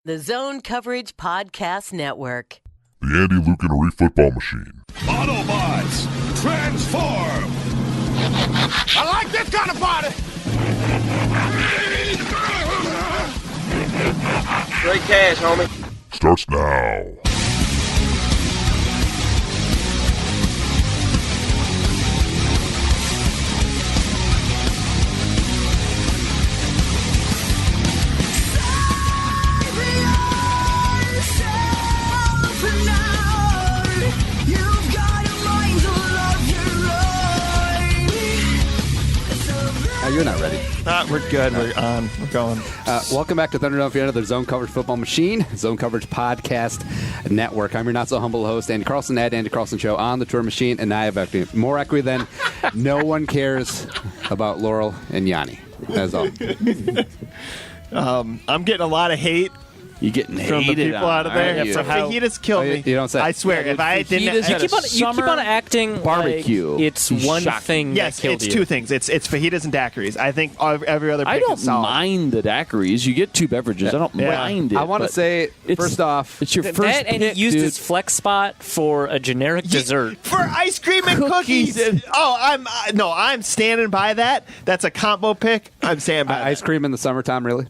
The Zone Coverage Podcast Network. The Andy Lucanary Football Machine. Autobots, transform! I like this kind of party! Straight cash, homie. Starts now. You're not ready. We're good. We're on. We're going. Welcome back to Thunderdome for another Zone Coverage Football Machine, Zone Coverage Podcast Network. I'm your not-so-humble host, Andy Carlson, at Andy Carlson Show on the Tour Machine, and I have equity. More equity than no one cares about Laurel and Yanni. That's all. I'm getting a lot of hate. You getting from the people out of there. Yeah, so fajitas kill me. You don't say. I swear, if I didn't, you keep on acting barbecue. Like it's one thing. Yes, that killed it's you. two things. It's fajitas and daiquiris. I think every other. I pick don't is solid. mind the daiquiris. You get two beverages. I don't mind it. I want to say first off, it's your first that, and pick, he used dude. his flex spot for a generic dessert for ice cream and cookies. I'm standing by that. That's a combo pick. I'm standing by ice cream in the summertime, really?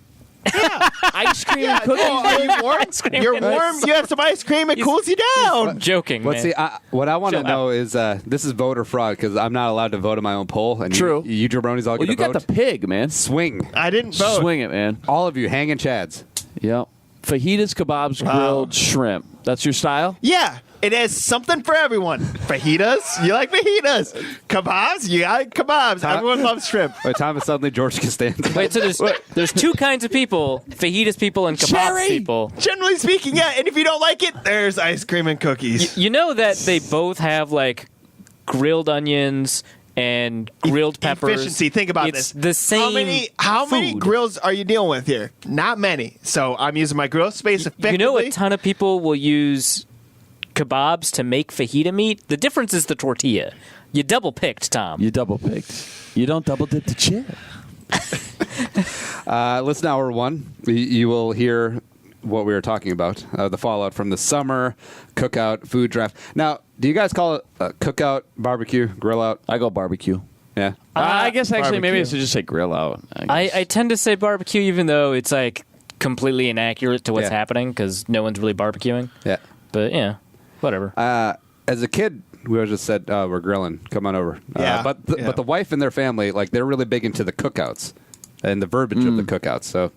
Yeah, ice cream and cookies. Oh, are you warm? You're warm. You have some ice cream. It cools you down. Joking, But man. see, what I want to know is this is voter fraud because I'm not allowed to vote in my own poll. And True. You jabronis all get you to vote. got the pig, man. Swing. I didn't vote. Swing it, man. All of you hanging chads. Yep. Fajitas, kebabs, grilled shrimp. That's your style? Yeah. It has something for everyone. Fajitas, you like fajitas. Kebabs, you like kebabs. Everyone loves shrimp. By the time it's suddenly George Costanza. Wait, so there's two kinds of people: fajitas people and kebabs people. Generally speaking, yeah. And if you don't like it, there's ice cream and cookies. You know that they both have like grilled onions and grilled peppers. Efficiency. Think about it's this. The same. How many food. grills are you dealing with here? Not many. So I'm using my grill space effectively. You know, a ton of people will use kebabs to make fajita meat. The difference is the tortilla. You double picked, Tom. You double picked. You don't double dip the chip. Listen to hour one. You will hear what we were talking about, the fallout from the summer cookout food draft. Now, do you guys call it cookout, barbecue, grill out? I go barbecue. Yeah. I guess actually barbecue. maybe I should just say grill out. I tend to say barbecue even though it's like completely inaccurate to what's happening because no one's really barbecuing. Yeah. But yeah, whatever. As a kid, we always just said, we're grilling. Come on over. Yeah. But the wife and their family, like, they're really big into the cookouts and the verbiage of the cookouts. So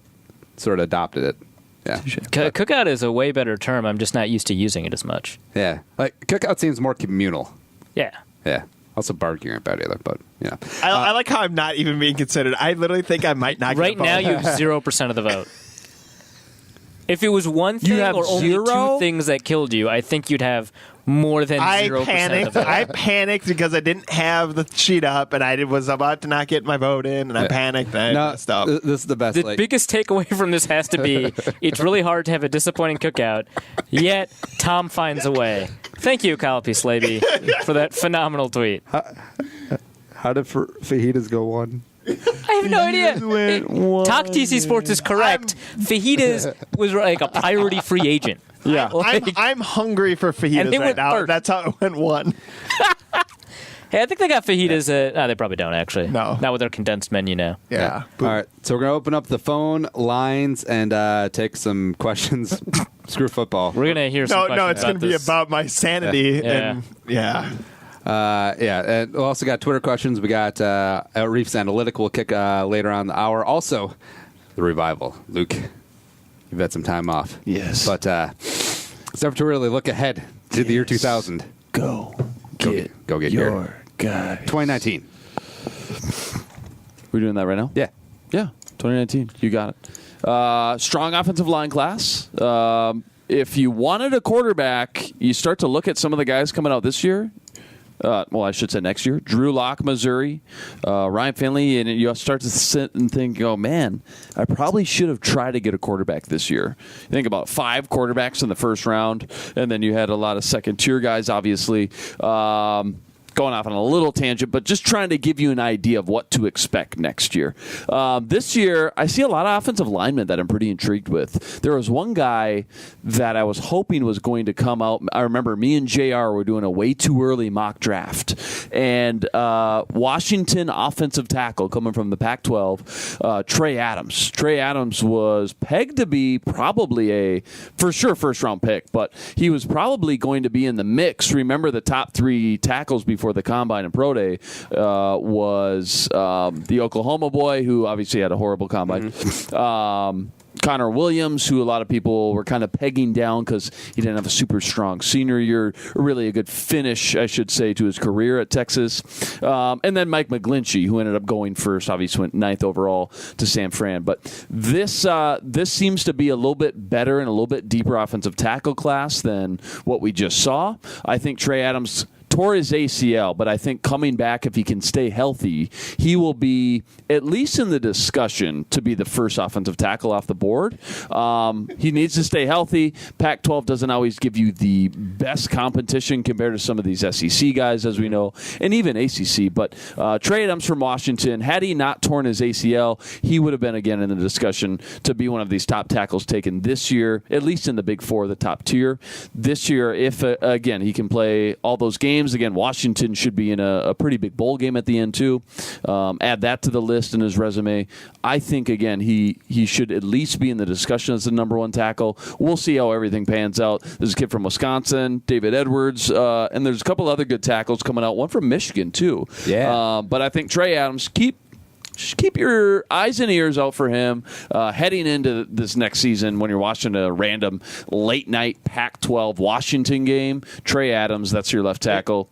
sort of adopted it. Yeah. Cookout is a way better term. I'm just not used to using it as much. Yeah. Like, cookout seems more communal. Yeah. Yeah. Also, barbecue ain't bad either, but, you know. I like how I'm not even being considered. I literally think I might not Right get a now, vote. you have 0% of the vote. If it was one thing have or only zero? two things that killed you, I think you'd have more than 0% of the vote. I panicked because I didn't have the sheet up, and I was about to not get my vote in, and I panicked. And I messed up. This is the best. The biggest takeaway from this has to be it's really hard to have a disappointing cookout, yet Tom finds a way. Thank you, Kyle P. Slavey, for that phenomenal tweet. How did fajitas go one? I have no idea. Talk TC Sports is correct. Fajitas was like a priority free agent. Yeah. I'm hungry for fajitas And they right went now. first. That's how it went one. Hey, I think they got fajitas at... No, they probably don't, actually. No. Not with their condensed menu now. Yeah. All right. So we're going to open up the phone lines and take some questions. Screw football. We're going to hear some questions No, it's going to be this. about my sanity. And and we also got Twitter questions. We got Reefs Analytic. We'll kick later on the hour. Also, the revival. Luke, you've had some time off. Yes. But it's never too early to look ahead to the year 2000. Go get your guy. 2019. We're doing that right now? Yeah. Yeah, 2019. You got it. Strong offensive line class. If you wanted a quarterback, you start to look at some of the guys coming out this year. Well, I should say next year. Drew Lock, Missouri, Ryan Finley, and you start to sit and think, oh, man, I probably should have tried to get a quarterback this year. You think about 5 quarterbacks in the first round, and then you had a lot of second-tier guys, obviously. going off on a little tangent, but just trying to give you an idea of what to expect next year. This year, I see a lot of offensive linemen that I'm pretty intrigued with. There was one guy that I was hoping was going to come out. I remember me and JR were doing a way too early mock draft, and Washington offensive tackle coming from the Pac-12, Trae Adams. Trae Adams was pegged to be probably a, for sure, first-round pick, but he was probably going to be in the mix. Remember, the top 3 tackles before the Combine and Pro Day was the Oklahoma boy, who obviously had a horrible Combine. Connor Williams, who a lot of people were kind of pegging down because he didn't have a super strong senior year, really a good finish, I should say, to his career at Texas. And then Mike McGlinchey, who ended up going first, obviously went 9th overall to San Fran. But this seems to be a little bit better and a little bit deeper offensive tackle class than what we just saw. I think Trae Adams tore his ACL, but I think coming back, if he can stay healthy, he will be at least in the discussion to be the first offensive tackle off the board. He needs to stay healthy. Pac-12 doesn't always give you the best competition compared to some of these SEC guys, as we know, and even ACC. But Trae Adams from Washington, had he not torn his ACL, he would have been again in the discussion to be one of these top tackles taken this year, at least in the Big Four, the top tier. This year, if, again, he can play all those games, again, Washington should be in a pretty big bowl game at the end, too. Add that to the list in his resume. I think, again, he should at least be in the discussion as the number 1 tackle. We'll see how everything pans out. There's a kid from Wisconsin, David Edwards, and there's a couple other good tackles coming out, one from Michigan, too. Yeah. But I think Trae Adams, keep your eyes and ears out for him heading into this next season when you're watching a random late-night Pac-12 Washington game. Trae Adams, that's your left tackle.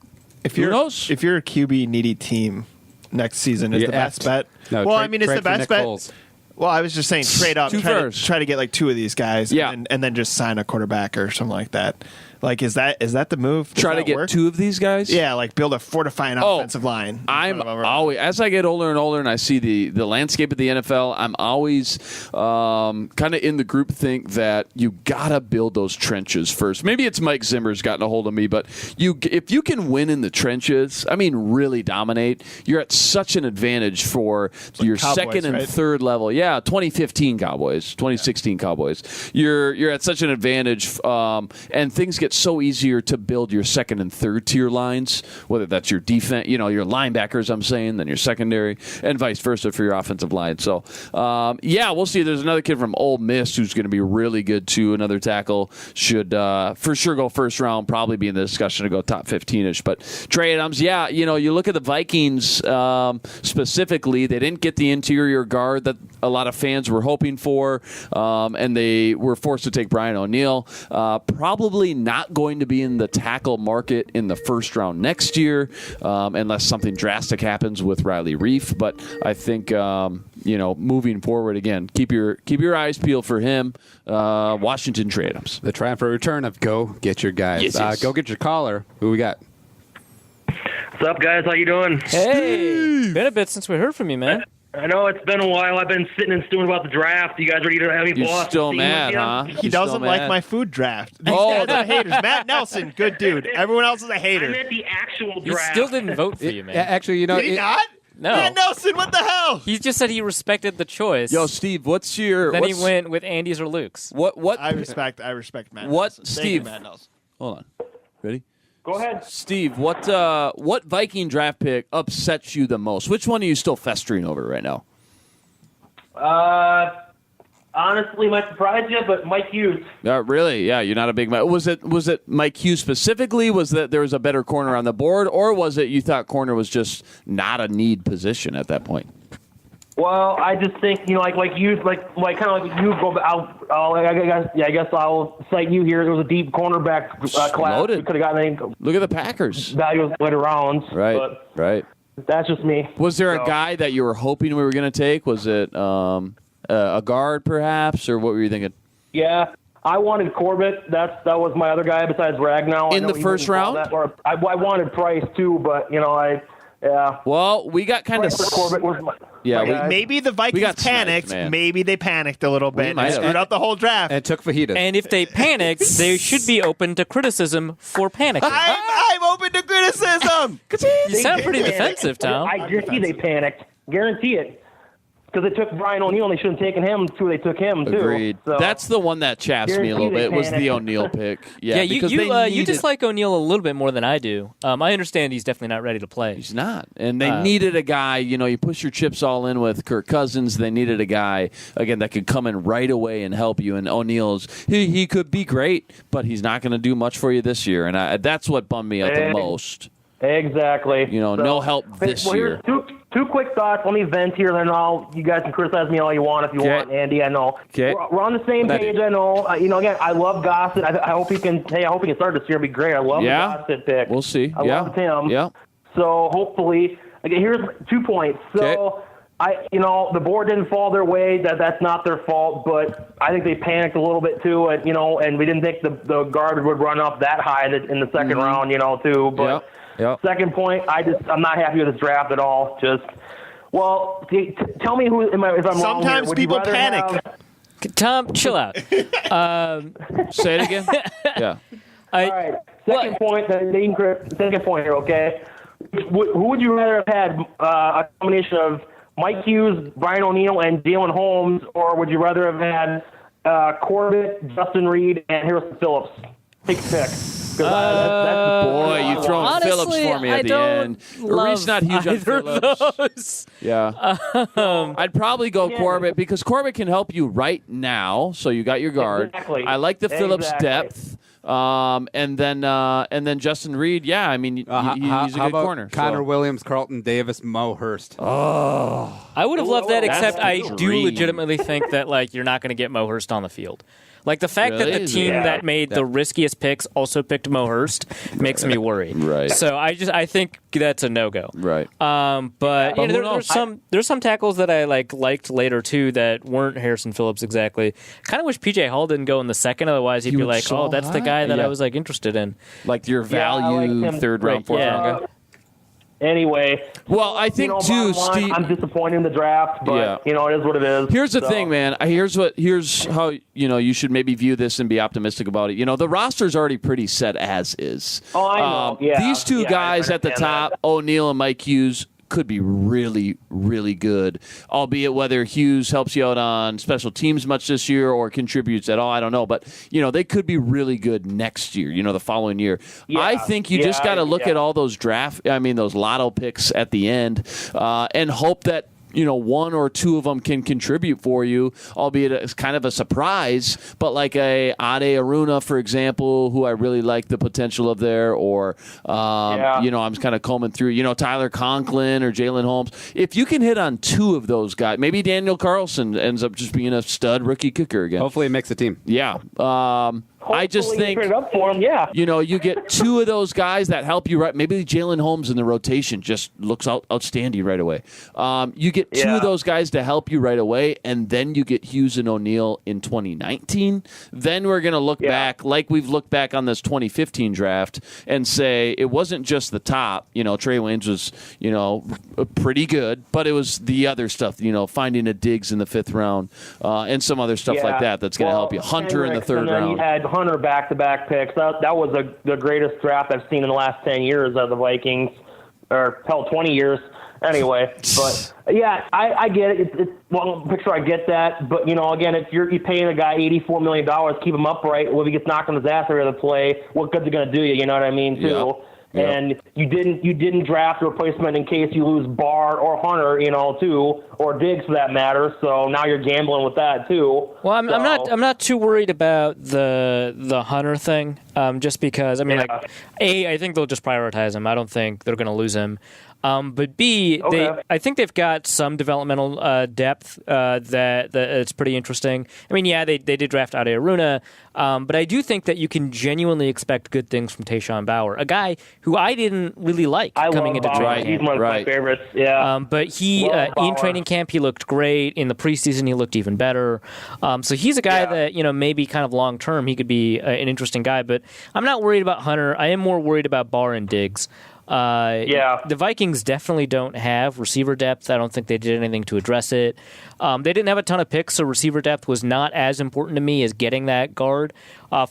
Who knows? If you're a QB-needy team next season, is the best bet? No, well, I mean, it's the best bet. Foles. Well, I was just saying trade up, try to get like 2 of these guys, and then just sign a quarterback or something like that. Like, is that the move? Try to get work? 2 of these guys? Yeah, like build a fortifying offensive line. I'm always, as I get older and older and I see the landscape of the NFL, I'm always kind of in the group think that you got to build those trenches first. Maybe it's Mike Zimmer's gotten a hold of me, but if you can win in the trenches, I mean really dominate, you're at such an advantage for your Cowboys, second and third level. Yeah, 2015 Cowboys, 2016 Cowboys. You're at such an advantage, and things get so easier to build your second and third tier lines, whether that's your defense, your linebackers, I'm saying, then your secondary, and vice versa for your offensive line. So, we'll see. There's another kid from Ole Miss who's going to be really good too. Another tackle should for sure go first round, probably be in the discussion to go top 15-ish. But Trae Adams, you look at the Vikings specifically, they didn't get the interior guard that a lot of fans were hoping for, and they were forced to take Brian O'Neill. Probably not going to be in the tackle market in the first round next year, unless something drastic happens with Riley Reif. But I think moving forward, again, keep your eyes peeled for him. Washington Trae Adams. The triumphant return of go get your guys. Yes. Go get your caller. Who we got? What's up, guys? How you doing? Hey, been a bit since we heard from you, man. I know it's been a while. I've been sitting and stewing about the draft. You guys ready to have me You're still mad, huh? He doesn't like my food draft. These guys are haters. Matt Nelson, good dude. Everyone else is a hater. I meant the actual draft. He still didn't vote for you, man. Actually, Did he not? No. Matt Nelson, what the hell? He just said he respected the choice. Yo, Steve, Then he went with Andy's or Luke's. What? I respect Matt what, Nelson. Steve? Matt Nelson. Hold on. Ready? Go ahead. Steve, what Viking draft pick upsets you the most? Which one are you still festering over right now? Honestly, might surprise you, but Mike Hughes. Really? Yeah, you're not a big Mike. Was it Mike Hughes specifically? Was that there was a better corner on the board, or was it you thought corner was just not a need position at that point? Well, I just think like you, like kind of like you go. I guess I'll cite you here. There was a deep cornerback class. Loaded. We could have gotten. Look at the Packers. Value later rounds. Right. That's just me. Was there a guy that you were hoping we were going to take? Was it a guard, perhaps, or what were you thinking? Yeah, I wanted Corbett. That was my other guy besides Ragnow. In the first round? I wanted Price too, but Yeah. Well, we got kind of. Corbett was maybe the Vikings panicked. Maybe they panicked a little bit and screwed up the whole draft. And took fajitas. And if they panicked, they should be open to criticism for panicking. I'm open to criticism. You sound pretty defensive, Tom. I guarantee they panicked. Guarantee it. Because they took Brian O'Neill and they shouldn't have taken him until they took him, too. Agreed. So, that's the one that chaps me a little bit, was the O'Neill pick. Yeah, you dislike O'Neill a little bit more than I do. I understand he's definitely not ready to play. He's not. And they needed a guy, you push your chips all in with Kirk Cousins. They needed a guy, again, that could come in right away and help you. And O'Neill's, he could be great, but he's not going to do much for you this year. And that's what bummed me out the most. Exactly. No help this year. Two quick thoughts. Let me vent here, then you guys can criticize me all you want if you want, Andy. I know. Okay. We're on the same page. I know. Again, I love Gossett. I hope he can. Hey, I hope he can start this year. It'd be great. I love the Gossett pick. We'll see. I love him. Yeah. So hopefully, here's 2 points. So the board didn't fall their way. That's not their fault. But I think they panicked a little bit too. And and we didn't think the garbage would run up that high in the second round. Too. But. Yep. Second point, I'm not happy with this draft at all. Tell me if I'm wrong. Sometimes people panic. Tom, chill out. Say it again. Yeah. All right. Second point here. Okay. Who would you rather have had a combination of Mike Hughes, Brian O'Neill, and Jalen Holmes, or would you rather have had Corbett, Justin Reed, and Harrison Phillips? Take a pick. Boy, you throwing Phillips for me at the end. Reed's not huge on Phillips. Those. Yeah. I'd probably go Corbett because Corbett can help you right now. So you got your guard. Exactly. I like the Phillips depth. And then Justin Reed. Yeah, I mean he's a good corner. Connor Williams, Carlton Davis, Mo Hurst. Oh, I would have loved that. Except I do legitimately think that you're not going to get Mo Hurst on the field. Like the fact that the team that made the riskiest picks also picked Mo Hurst makes me worry. Right. So I think that's a no-go. Right. But there's some tackles that I liked later too that weren't Harrison Phillips exactly. Kind of wish PJ Hall didn't go in the second. Otherwise he'd be like, so that's the guy that I was interested in. Like your value third round, fourth round guy. Anyway, well, I think too, Steve. I'm disappointed in the draft, but it is what it is. Here's the thing, man. Here's how you should maybe view this and be optimistic about it. The roster's already pretty set as is. Oh, I know. These two guys at the top, O'Neill and Mike Hughes, could be really, really good, albeit whether Hughes helps you out on special teams much this year or contributes at all, I don't know. But, they could be really good next year, the following year. Yeah. I think you just got to look at all those those lotto picks at the end and hope that, one or two of them can contribute for you, albeit it's kind of a surprise. But like a Ade Aruna, for example, who I really like the potential of there, or I'm kind of combing through, Tyler Conklin or Jalen Holmes. If you can hit on two of those guys, maybe Daniel Carlson ends up just being a stud rookie kicker again. Hopefully, it makes the team. Yeah. I just think it up for him, you get two of those guys that help you right. Maybe Jalen Holmes in the rotation just looks outstanding right away. You get two of those guys to help you right away, and then you get Hughes and O'Neill in 2019. Then we're going to look back like we've looked back on this 2015 draft and say it wasn't just the top. Trae Waynes was pretty good, but it was the other stuff. Finding a Diggs in the 5th round and some other stuff like that that's going to help you. Hunter in the 3rd round. You had Hunter back-to-back picks. That was the greatest draft I've seen in the last 10 years of the Vikings, or hell, 20 years. Anyway, but I get it. It's well, picture I get that, but again, if you're paying a guy $84 million, keep him upright. Well, if he gets knocked on his ass every other play, what good's it going to do you? You know what I mean? Too. Yeah. And you didn't draft a replacement in case you lose Barr or Hunter, too, or Diggs for that matter. So now you're gambling with that too. Well, I'm not too worried about the Hunter thing, just because I think they'll just prioritize him. I don't think they're going to lose him. But B, I think they've got some developmental depth that it's pretty interesting. I mean, they did draft Ade Aruna, but I do think that you can genuinely expect good things from Tayshaun Bauer, a guy who I didn't really like coming into training camp. He's one of my favorites. Yeah, but he in training camp he looked great. In the preseason he looked even better. So he's a guy that maybe kind of long term he could be an interesting guy. But I'm not worried about Hunter. I am more worried about Barr and Diggs. The Vikings definitely don't have receiver depth. I don't think they did anything to address it. They didn't have a ton of picks, so receiver depth was not as important to me as getting that guard.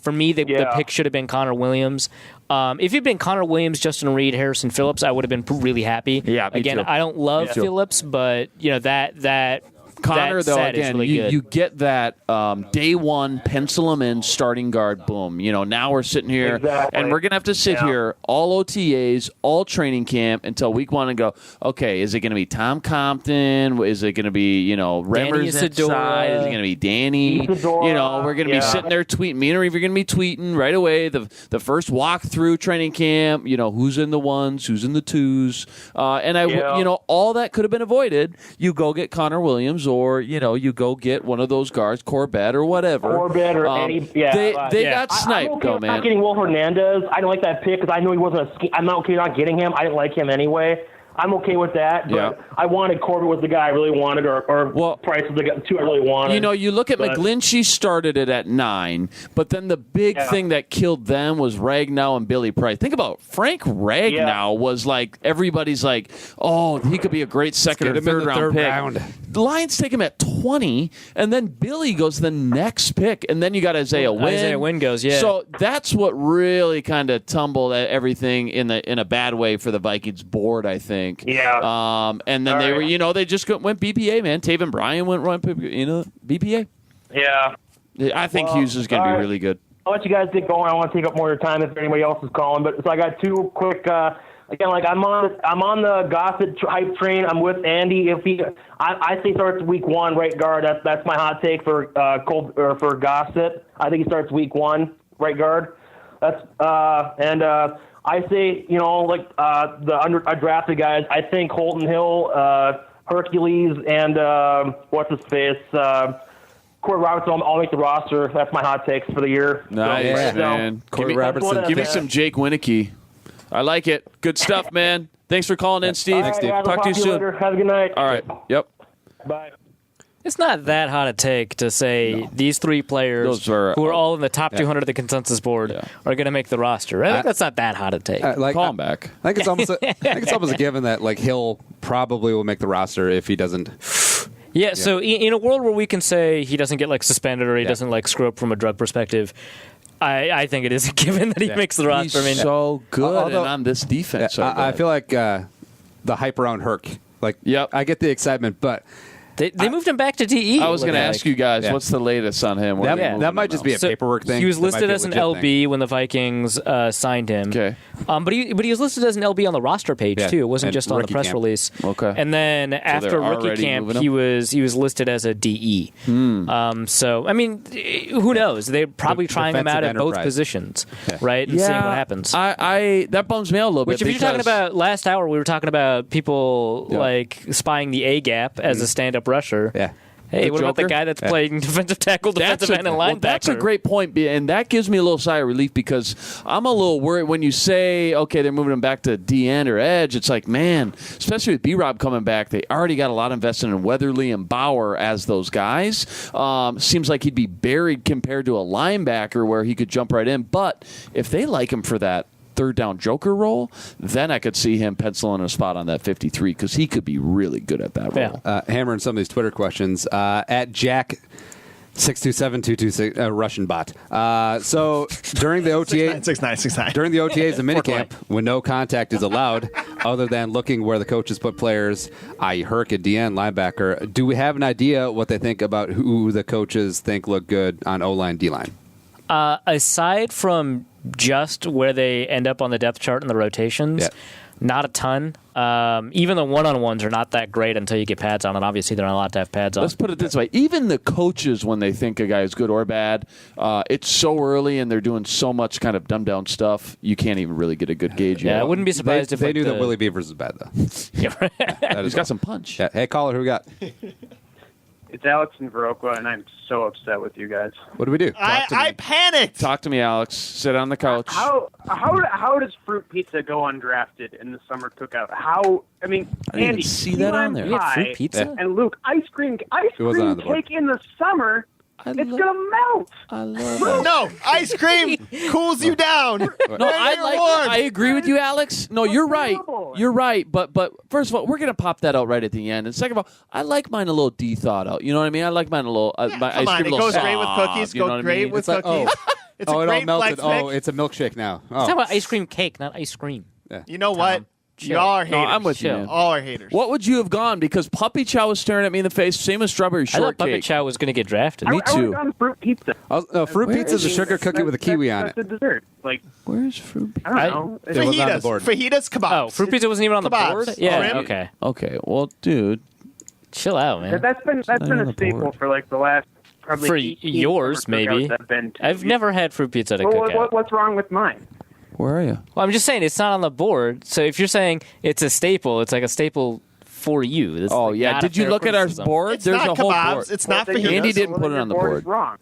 For me, the pick should have been Connor Williams. If it'd been Connor Williams, Justin Reed, Harrison Phillips, I would have been really happy. Yeah, me again, too. I don't love Phillips, but that Connor, that though, set is again, really good. you get that day one, pencil him in, starting guard, boom. Now we're sitting here, and we're going to have to sit here all OTAs, all training camp until week one and go, okay, is it going to be Tom Compton? Is it going to be, Remmers inside? Is it going to be Danny? We're going to be sitting there tweeting. Me and Reeve are going to be tweeting right away. The first walk through training camp, who's in the ones, who's in the twos. All that could have been avoided. You go get Connor Williams, or you go get one of those guards, Corbett or whatever. Corbett or any. They got sniped, I'm okay with man. not getting Will Hernandez. I didn't like that pick because I knew he wasn't. I'm not okay not getting him. I didn't like him anyway. I'm okay with that, but I wanted Corbett was the guy I really wanted, or Price was the two I really wanted. You look at McGlinchey started it at 9, but then the big thing that killed them was Ragnow and Billy Price. Think about Frank Ragnow was like, everybody's like, oh, he could be a great second or third round pick. The Lions take him at 20, and then Billy goes to the next pick, and then you got Isaiah Wynn. Isaiah Wynn goes, So that's what really kind of tumbled everything in a bad way for the Vikings board, I think. Yeah. And then they were, they just went BPA, man. Taven Bryan went BPA. Yeah. I think Hughes is going to be really good. I'll let you guys get going. I want to take up more of your time if anybody else is calling. But so I got two quick. Again, I'm on the Gossett hype train. I'm with Andy. I say starts week 1 right guard. That's my hot take for Gossett. I think he starts week 1 right guard. That's I say, the undrafted guys, I think Holton Hill, Hercules, and what's his face, Corey Robertson, I'll make the roster. That's my hot takes for the year. Nice, man. Corey Robertson. Give me some Jake Winicky. I like it. Good stuff, man. Thanks for calling in, Steve. Thanks, Steve. Talk to you soon. Later. Have a good night. All right. Yep. Bye. It's not that hot a take to say these 3 players who are all in the top 200 of the consensus board are going to make the roster. I think that's not that hot a take. Call him back. I think it's almost a given that Hill probably will make the roster if he doesn't. Yeah. So in a world where we can say he doesn't get suspended or he doesn't screw up from a drug perspective, I think it is a given that he makes the roster. He's so good and on this defense. I feel like the hype around Herc. I get the excitement, but. They moved him back to DE. I was going to ask you guys, what's the latest on him? That might just be a paperwork thing. He was listed as an LB when the Vikings signed him. Okay. But he was listed as an LB on the roster page too. It wasn't just on the press release. Okay. And then after rookie camp, he was listed as a DE. So I mean, who knows? They're probably trying him out at both positions, right? And seeing what happens. That bums me out a little bit. Which, if you're talking about last hour, we were talking about people spying the A gap as a stand-up rusher. Yeah. Hey, what about the guy that's playing defensive tackle, defensive end, and linebacker? Well, that's a great point, and that gives me a little sigh of relief because I'm a little worried when you say, okay, they're moving him back to DN or edge. It's like, man, especially with B-Rob coming back, they already got a lot invested in Weatherly and Bauer as those guys. Seems like he'd be buried compared to a linebacker where he could jump right in. But if they like him for that third down joker role, then I could see him penciling a spot on that 53 because he could be really good at that role. Hammering some of these Twitter questions at Jack 627-226 Russian bot. So during the OTA, 6969. During the OTAs and minicamp, when no contact is allowed, other than looking where the coaches put players, i.e. Herc and DN linebacker, do we have an idea what they think about who the coaches think look good on O-line, D-line? Aside from just where they end up on the depth chart and the rotations, not a ton. Even the one-on-ones are not that great until you get pads on, and obviously they're not allowed to have pads on. Let's put it this way. Even the coaches, when they think a guy is good or bad, it's so early and they're doing so much kind of dumbed-down stuff, you can't even really get a good gauge yet. I wouldn't be surprised if they knew that Willie Beavers is bad, though. He's got some punch. Yeah. Hey, caller, who we got? It's Alex in Viroqua, and I'm so upset with you guys. What do we do? I panicked. Talk to me, Alex. Sit on the couch. How does fruit pizza go undrafted in the summer cookout? I didn't Andy, see that on there. Fruit pizza? And Luke, ice cream cake in the summer. It's gonna melt. I love it. No, ice cream cools you down. No, I agree with you, Alex. No, you're right. You're right. But first of all, we're gonna pop that out right at the end. And second of all, I like mine a little de-thawed out. You know what I mean? I like mine a little. My ice cream it goes soft, great with cookies. you know Goes what I great mean? with It's like, cookies. It's a it all great melted. flex mix. Oh, it's a milkshake now. It's talking about ice cream cake, not ice cream. You know what? Chill. Y'all are haters. No, I'm with you. Chill. Man. All are haters. What would you have gone? Because Puppy Chow was staring at me in the face. Same as strawberry I thought shortcake. Puppet Chow was going to get drafted. Me I too. would have gone fruit pizza. Fruit pizza is a sugar cookie with a kiwi on it. That's a dessert. Like, Where's fruit? I don't know. It wasn't on the Fajitas. board. Fajitas, kebabs. Oh, fruit pizza wasn't even on the Kebabs. board? Yeah, Shrimp. okay. Okay, well, dude. Chill out, man. That's been on a the staple board. for like the last probably For 18 yours, summer cookouts maybe. I've been to. I've never had fruit pizza at a cookout. What's wrong with mine? Where are you? Well, I'm just saying it's not on the board. So if you're saying it's a staple, it's like a staple for you. That's Oh, like yeah. not a Did you fair look at our criticism. board? It's There's not a whole kebabs. board. It's not Well, then fajitas. Andy didn't well, put then it on the your board. Is wrong.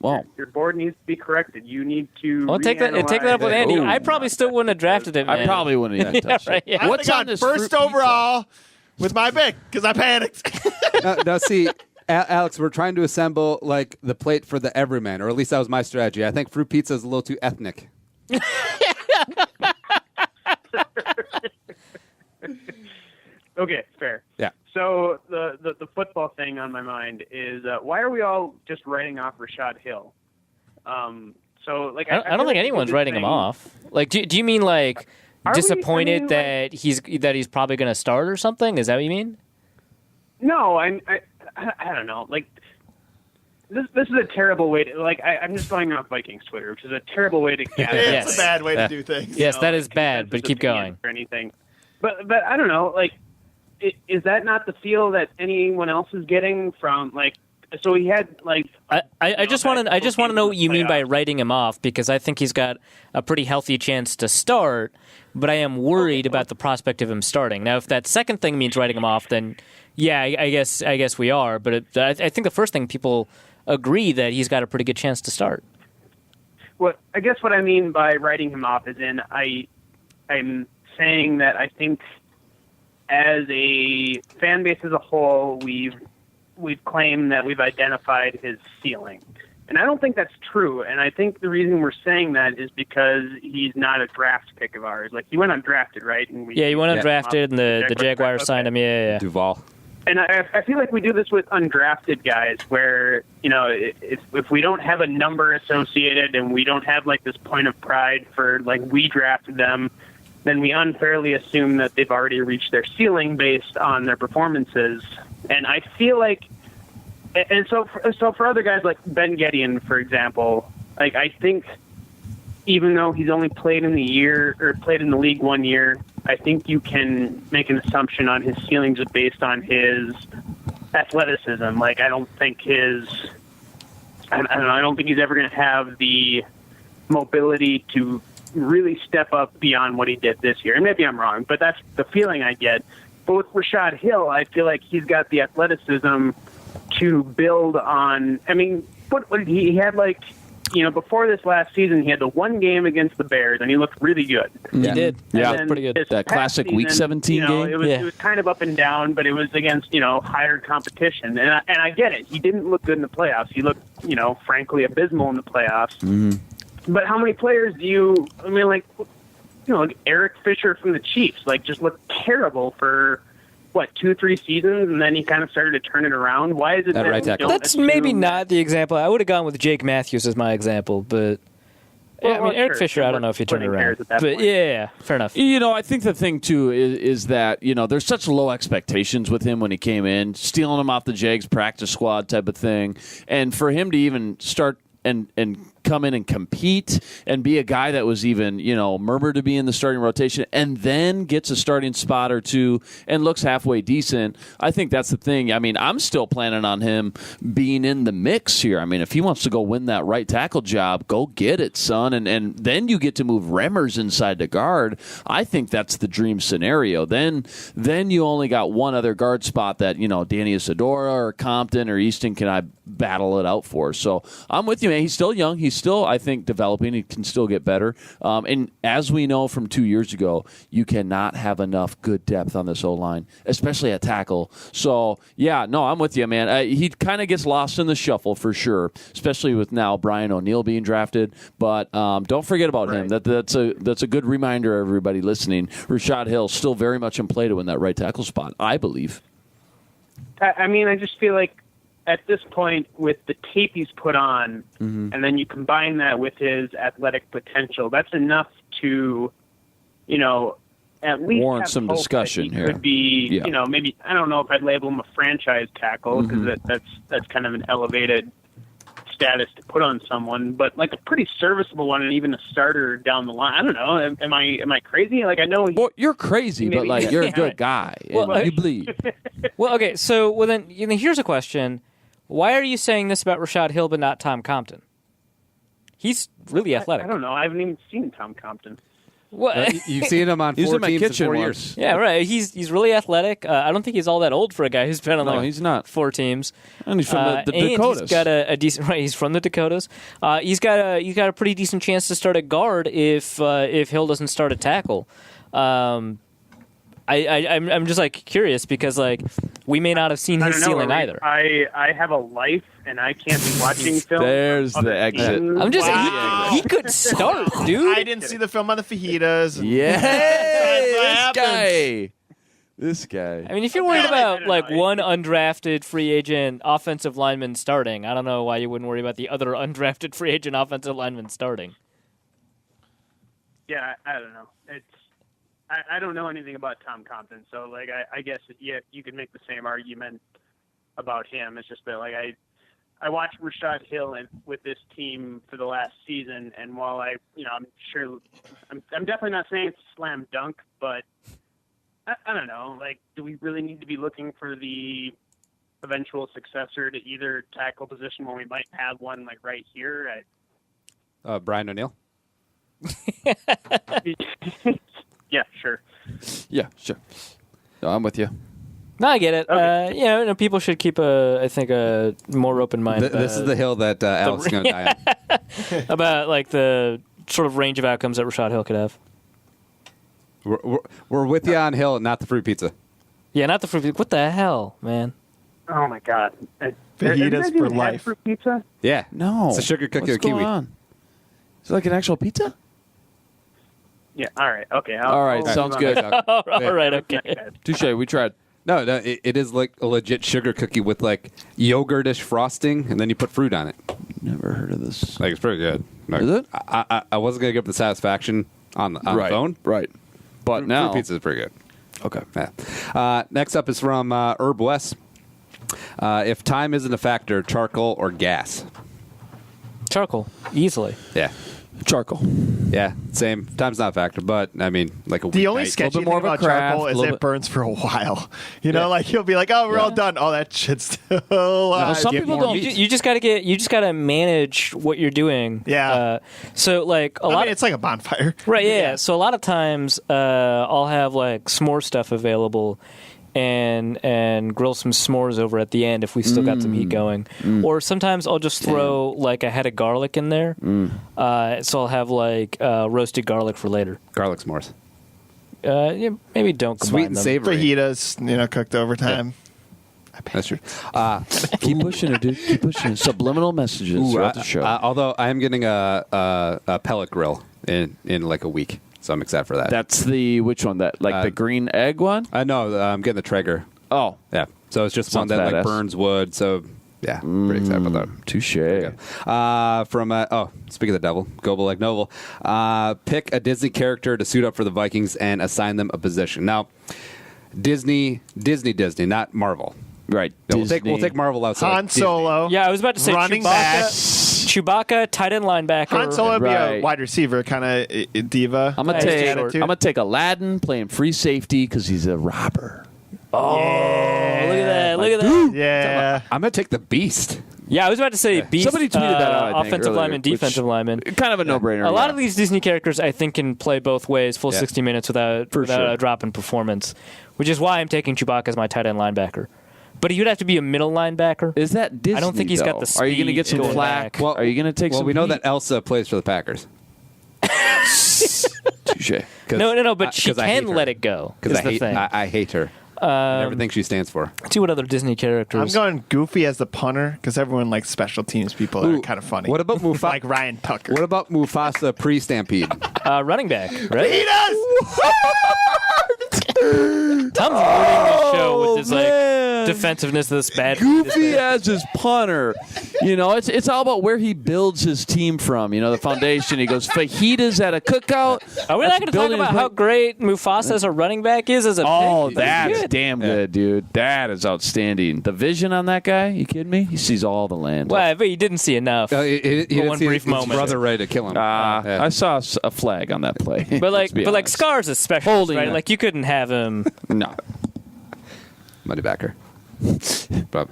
Well, Your board needs to be corrected. You need to. Well, take that up with Andy. Ooh. I probably still wouldn't have drafted it, man. I probably wouldn't even touch right, it. yeah. I What's would've on gone this first fruit overall with my pick because I panicked. Now, see, Alex, we're trying to assemble like the plate for the everyman, or at least that was my strategy. I think fruit pizza is a little too ethnic. Okay, fair. Yeah. So the football thing on my mind is why are we all just writing off Rashad Hill? So like I don't think anyone's writing him off. Like, do you mean like Are we? disappointed I mean, that he's probably going to start or something? Is that what you mean? No, I don't know. Like this is a terrible way to like. I'm just going off Vikings Twitter, which is a terrible way to gather. It's Yes. a bad way to do things. Yes, that is like, bad, but consensus keep opinion going. or anything. But I don't know. Like, is that not the feel that anyone else is getting from like? So he had like. I just want to know what you mean by writing him off, because I think he's got a pretty healthy chance to start, but I am worried about the prospect of him starting. Now, if that second thing means writing him off, then yeah, I guess we are. But I think the first thing, people agree that he's got a pretty good chance to start. What I guess what I mean by writing him off is I'm saying that I think as a fan base as a whole, we've claimed that we've identified his ceiling. And I don't think that's true. And I think the reason we're saying that is because he's not a draft pick of ours. Like, he went undrafted, right? And He went undrafted, and the Jaguars signed him. Yeah. Duval. And I feel like we do this with undrafted guys where, you know, if we don't have a number associated and we don't have, like, this point of pride for, like, we drafted them, then we unfairly assume that they've already reached their ceiling based on their performances. And I feel like, and so for other guys like Ben Gedeon, for example, like I think even though he's only played in the league 1 year, I think you can make an assumption on his ceilings based on his athleticism. Like I don't think I don't know. I don't think he's ever going to have the mobility to really step up beyond what he did this year. And maybe I'm wrong, but that's the feeling I get. But with Rashad Hill, I feel like he's got the athleticism to build on. I mean, what he had, like, you know, before this last season, he had the one game against the Bears, and he looked really good. He did. Yeah, And pretty good. That classic Week 17 game? It was kind of up and down, but it was against, you know, higher competition. And I get it. He didn't look good in the playoffs. He looked, you know, frankly abysmal in the playoffs. Mm-hmm. But how many players like Eric Fisher from the Chiefs, like, just looked terrible for, 2-3 seasons, and then he kind of started to turn it around. Why is it that right we tackle. don't That's assume maybe that- not the example. I would have gone with Jake Matthews as my example, but yeah, I mean, Eric sure. Fisher, I don't know if you turn it Splitting around. hairs at that But point. yeah, fair enough. You know, I think the thing, too, is that, you know, there's such low expectations with him when he came in, stealing him off the Jags practice squad type of thing. And for him to even start and come in and compete and be a guy that was even, you know, murmured to be in the starting rotation and then gets a starting spot or two and looks halfway decent, I think that's the thing. I mean, I'm still planning on him being in the mix here. I mean, if he wants to go win that right tackle job, go get it, son. And then you get to move Remmers inside the guard. I think that's the dream scenario. Then you only got one other guard spot that, you know, Danny Isidora or Compton or Easton can I battle it out for. So I'm with you, man. He's still young. He's still, I think, developing. He can still get better. And as we know from 2 years ago, you cannot have enough good depth on this O-line, especially at tackle. So, yeah, no, I'm with you, man. He kind of gets lost in the shuffle for sure, especially with now Brian O'Neill being drafted. But don't forget about him. That's a good reminder, everybody listening. Rashad Hill still very much in play to win that right tackle spot, I believe. I mean, I just feel like at this point, with the tape he's put on, and then you combine that with his athletic potential, that's enough to, at least warrant have some hope discussion that he here. Could be, maybe, I don't know if I'd label him a franchise tackle because that's kind of an elevated status to put on someone, but like a pretty serviceable one, and even a starter down the line. I don't know. Am I crazy? Like I know. Well, you're crazy, but like you're a good guy. Well, you bleed. Well, okay. So, then here's a question: why are you saying this about Rashad Hill but not Tom Compton? He's really athletic. I don't know. I haven't even seen Tom Compton. What? You've seen him on 4 teams in 4 years. Yeah, right. He's really athletic. I don't think he's all that old for a guy who's been on he's not 4 teams. And he's from the Dakotas. He's got a decent. Right, he's from the Dakotas. He's got a pretty decent chance to start at guard if Hill doesn't start at tackle. I'm just like curious because like we may not have seen his ceiling either. I have a life and I can't be watching film. There's the exit. I'm just he could start, dude. I didn't see the film on the fajitas. This guy. I mean, if you're worried about like one undrafted free agent offensive lineman starting, I don't know why you wouldn't worry about the other undrafted free agent offensive lineman starting. Yeah, I don't know. I don't know anything about Tom Compton, so like I guess you could make the same argument about him. It's just that like I watched Rashad Hill with this team for the last season, and while I'm definitely not saying it's a slam dunk, but I don't know. Like, do we really need to be looking for the eventual successor to either tackle position when we might have one like right here? Brian O'Neill. Yeah, sure. Yeah, sure. No, I'm with you. No, I get it. Okay. People should keep a more open mind. This is the hill that Alex is going to die on. About like the sort of range of outcomes that Rashad Hill could have. We're with you on Hill, not the fruit pizza. Yeah, not the fruit pizza. What the hell, man? Oh my God! Fajitas for life. Fruit pizza? Yeah, no, it's a sugar cookie with kiwi. kiwi. On? Is it like an actual pizza? Yeah. All right. Okay. All right. Sounds good. All right. Okay. Touche. We tried. No, it is like a legit sugar cookie with like yogurtish frosting, and then you put fruit on it. Never heard of this. Like it's pretty good. Like, is it? I wasn't gonna give the satisfaction on the phone, right? But now fruit pizza is pretty good. Okay. Yeah. Next up is from Herb West. If time isn't a factor, charcoal or gas? Charcoal, easily. Yeah. Charcoal. Yeah, same. Time's not a factor, but I mean, like a the weeknight. only sketchy thing more of a about craft, charcoal is little it bit- burns for a while. Like you'll be like, "Oh, we're all done." Oh, that shit's still alive. some Get people more don't. meat. You just gotta manage what you're doing. Yeah. So like a lot. It's like a bonfire. Right. Yeah. So a lot of times, I'll have like s'more stuff available, and grill some s'mores over at the end if we still got some heat going. Or sometimes I'll just throw like a head of garlic in there. So I'll have like roasted garlic for later. Garlic s'mores. Yeah, maybe don't combine Sweet and them. savory. Fajitas, cooked over time. That's true. Keep pushing it, dude. Keep pushing it. Subliminal messages throughout the show. Although I am getting a pellet grill in like a week, so I'm excited for that. That's the which one? That like the green egg one? No, I'm getting the Traeger. Oh, Yeah, so it's just Sounds one that badass. like burns wood. So yeah, pretty excited about that. touche. From speaking of the devil, Goble like Noble, pick a Disney character to suit up for the Vikings and assign them a position. Now, Disney, not Marvel. Right. No, we'll take Marvel outside. Han Solo. Yeah, I was about to say running back. Chewbacca, tight end linebacker. Han Solo would be Right. a wide receiver, kind of diva. I'm gonna Nice take. attitude. I'm gonna take Aladdin playing free safety because he's a robber. Oh, look at that! Look at that! Yeah. I'm gonna take the Beast. Yeah, I was about to say beast. Somebody tweeted that out, I think, offensive earlier, lineman, which- defensive lineman. Kind of a no-brainer. A lot of these Disney characters, I think, can play both ways, full Yeah. 60 minutes without sure. a drop in performance, which is why I'm taking Chewbacca as my tight end linebacker. But he would have to be a middle linebacker. Is that Disney? I don't think he's got the speed. Are you going to get some going flack? back. Well, are you going to take some we know heat? that Elsa plays for the Packers. Touche. No, but she 'cause I hate can her. let it go. Because Is the thing. I hate her. And everything she stands for. Let's see what other Disney characters. I'm going Goofy as the punter because everyone likes special teams people that are kind of funny. What about Mufasa? Like Ryan Tucker. What about Mufasa pre-Stampede? Running back, right? He does! Tom's ruining the show with his defensiveness of this bad. Goofy as his punter. It's all about where he builds his team from. The foundation. He goes fajitas at a cookout. Are we not going to talk about how great Mufasa as a running back is as a Oh, pick? that's good. damn good, dude. That is outstanding. The vision on that guy, you kidding me? He sees all the land. Well, but you didn't see enough. He didn't one see brief his moment. brother ready to kill him. Yeah. I saw a flag on that play. But Let's be honest. Scars is special, Holding right? it. Like you couldn't have him. No. Moneybacker. But,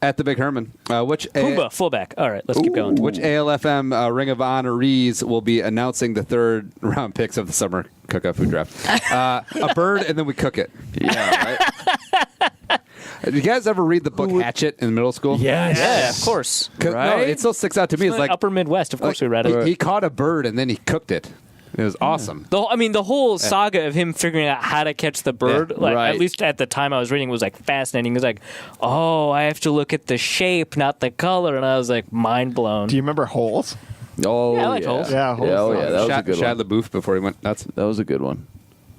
at the Big Herman, which Pumbaa, fullback. All right, let's keep going. Which ALFM Ring of Honorees will be announcing the third round picks of the summer Cookout Food Draft? A bird, and then we cook it. Yeah, right? Did you guys ever read the book Hatchet in middle school? Yes. Yeah, of course. No, Right? it still sticks out to me. It's like Upper Midwest. Of course, we read it. he caught a bird and then he cooked it. It was awesome. The whole saga of him figuring out how to catch the bird, right. at least at the time I was reading, was like fascinating. It was like, oh, I have to look at the shape, not the color, and I was like mind blown. Do you remember Holes? Oh, Yeah, I like Holes. Yeah, Holes. Oh, yeah. That was a good Shia one. LaBeouf before he went nuts. That was a good one.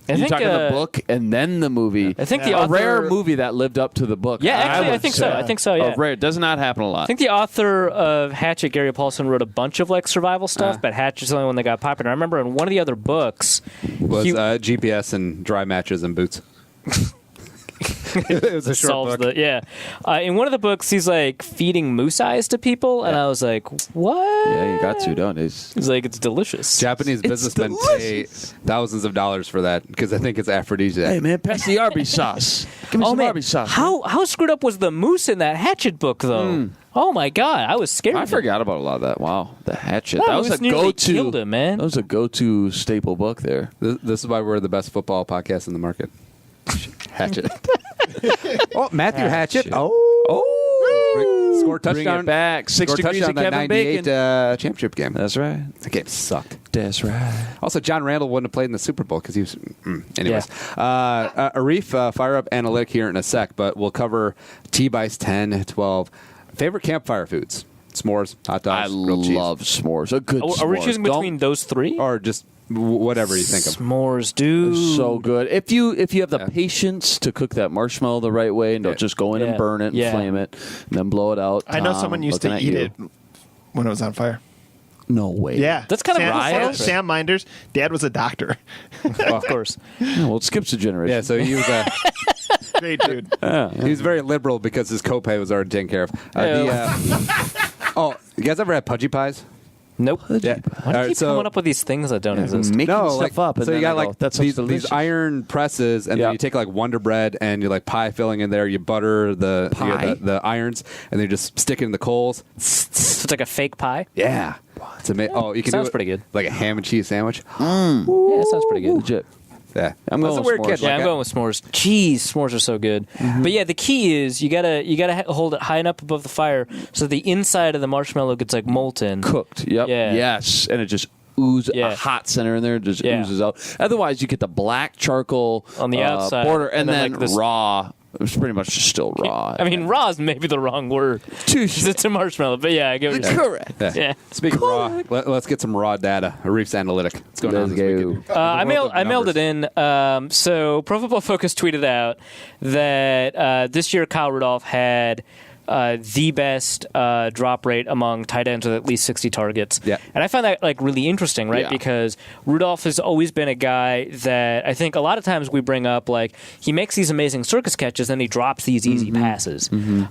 I You think, talking the book and then the movie. I think the a author, rare movie that lived up to the book. Yeah, actually, I would think say. so. I think so. Yeah. A rare. It does not happen a lot. I think the author of Hatchet, Gary Paulson, wrote a bunch of like survival stuff, but Hatchet's the only one that got popular. I remember in one of the other books Was GPS and dry matches and boots. It was a short solves book. in one of the books he's like feeding moose eyes to people, and I was like, what? Yeah, you got to, don't you? He's like, it's delicious. Japanese businessmen pay thousands of dollars for that because I think it's aphrodisiac. Hey, man, pass the Arby's sauce. Give me some Arby's sauce. How screwed up was the moose in that Hatchet book, though? Oh my god, I was scared. I forgot about a lot of that. Wow, the Hatchet. That That was moose a nearly go-to. killed him, man. That was a go-to staple book there. This is why we're the best football podcast in the market. Hatchet. Matthew Hatchet. Scored touchdown. Bring it back. 6 Scored degrees of touchdown that Kevin 98 Bacon. championship game. That's right. The game sucked. That's right. Also, John Randall wouldn't have played in the Super Bowl because he was. Anyways, Arif, fire up analytic here in a sec, but we'll cover T-Bice 10, 12. Favorite campfire foods? S'mores, hot dogs, I grilled cheese. love s'mores. A good s'more. Are we choosing between those three? Or just whatever you think of. S'mores, dude. So good. If you have the patience to cook that marshmallow the right way and don't just go in and burn it and flame it and then blow it out. I know Tom, someone used to looking eat at it when it was on fire. No way. Yeah. That's kind of wild. Sam Minders. Dad was a doctor. Of course. Yeah, well, it skips a generation. Yeah, so he was a Great dude. he was very liberal because his copay was already taken care of. You guys ever had pudgy pies? Nope. Yeah. Why do you keep coming up with these things that don't exist? Making stuff up. And so you then got I go, like that sounds these delicious. iron presses, and then you take like Wonder Bread and you like pie filling in there. You butter the irons, and then you just stick it in the coals. So it's like a fake pie? Yeah. It's amazing. Oh, you can Sounds do it pretty good. like a ham and cheese sandwich. Yeah, it sounds pretty good. Legit. Yeah, I'm going with s'mores. Yeah, I'm going with s'mores. Jeez, s'mores are so good. But yeah, the key is you gotta hold it high enough above the fire so the inside of the marshmallow gets like molten, Cooked. Yep. Yeah. Yes. And it just oozes a hot center in there. Just oozes out. Otherwise, you get the black charcoal on the outside border, and then like this raw. It's pretty much just still raw. I mean, raw is maybe the wrong word. It's a marshmallow, but yeah, I get what you're saying. Correct. Yeah. Speaking of raw, let's get some raw data. Reef's Analytic. What's going on this weekend? I mailed it in. So Pro Football Focus tweeted out that this year Kyle Rudolph had the best drop rate among tight ends with at least 60 targets. Yeah. And I find that like really interesting, right? Yeah. Because Rudolph has always been a guy that I think a lot of times we bring up, like he makes these amazing circus catches, then he drops these easy passes.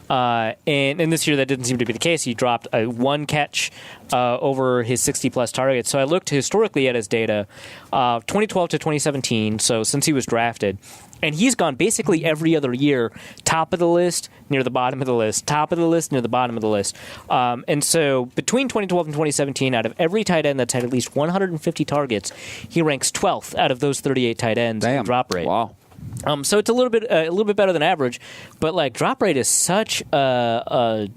And this year that didn't seem to be the case. He dropped one catch over his 60-plus targets. So I looked historically at his data, 2012 to 2017, so since he was drafted. And he's gone basically every other year, top of the list, near the bottom of the list, top of the list, near the bottom of the list. And so between 2012 and 2017, out of every tight end that's had at least 150 targets, he ranks 12th out of those 38 tight ends in drop rate. Wow. So it's a little bit better than average, but like drop rate is such a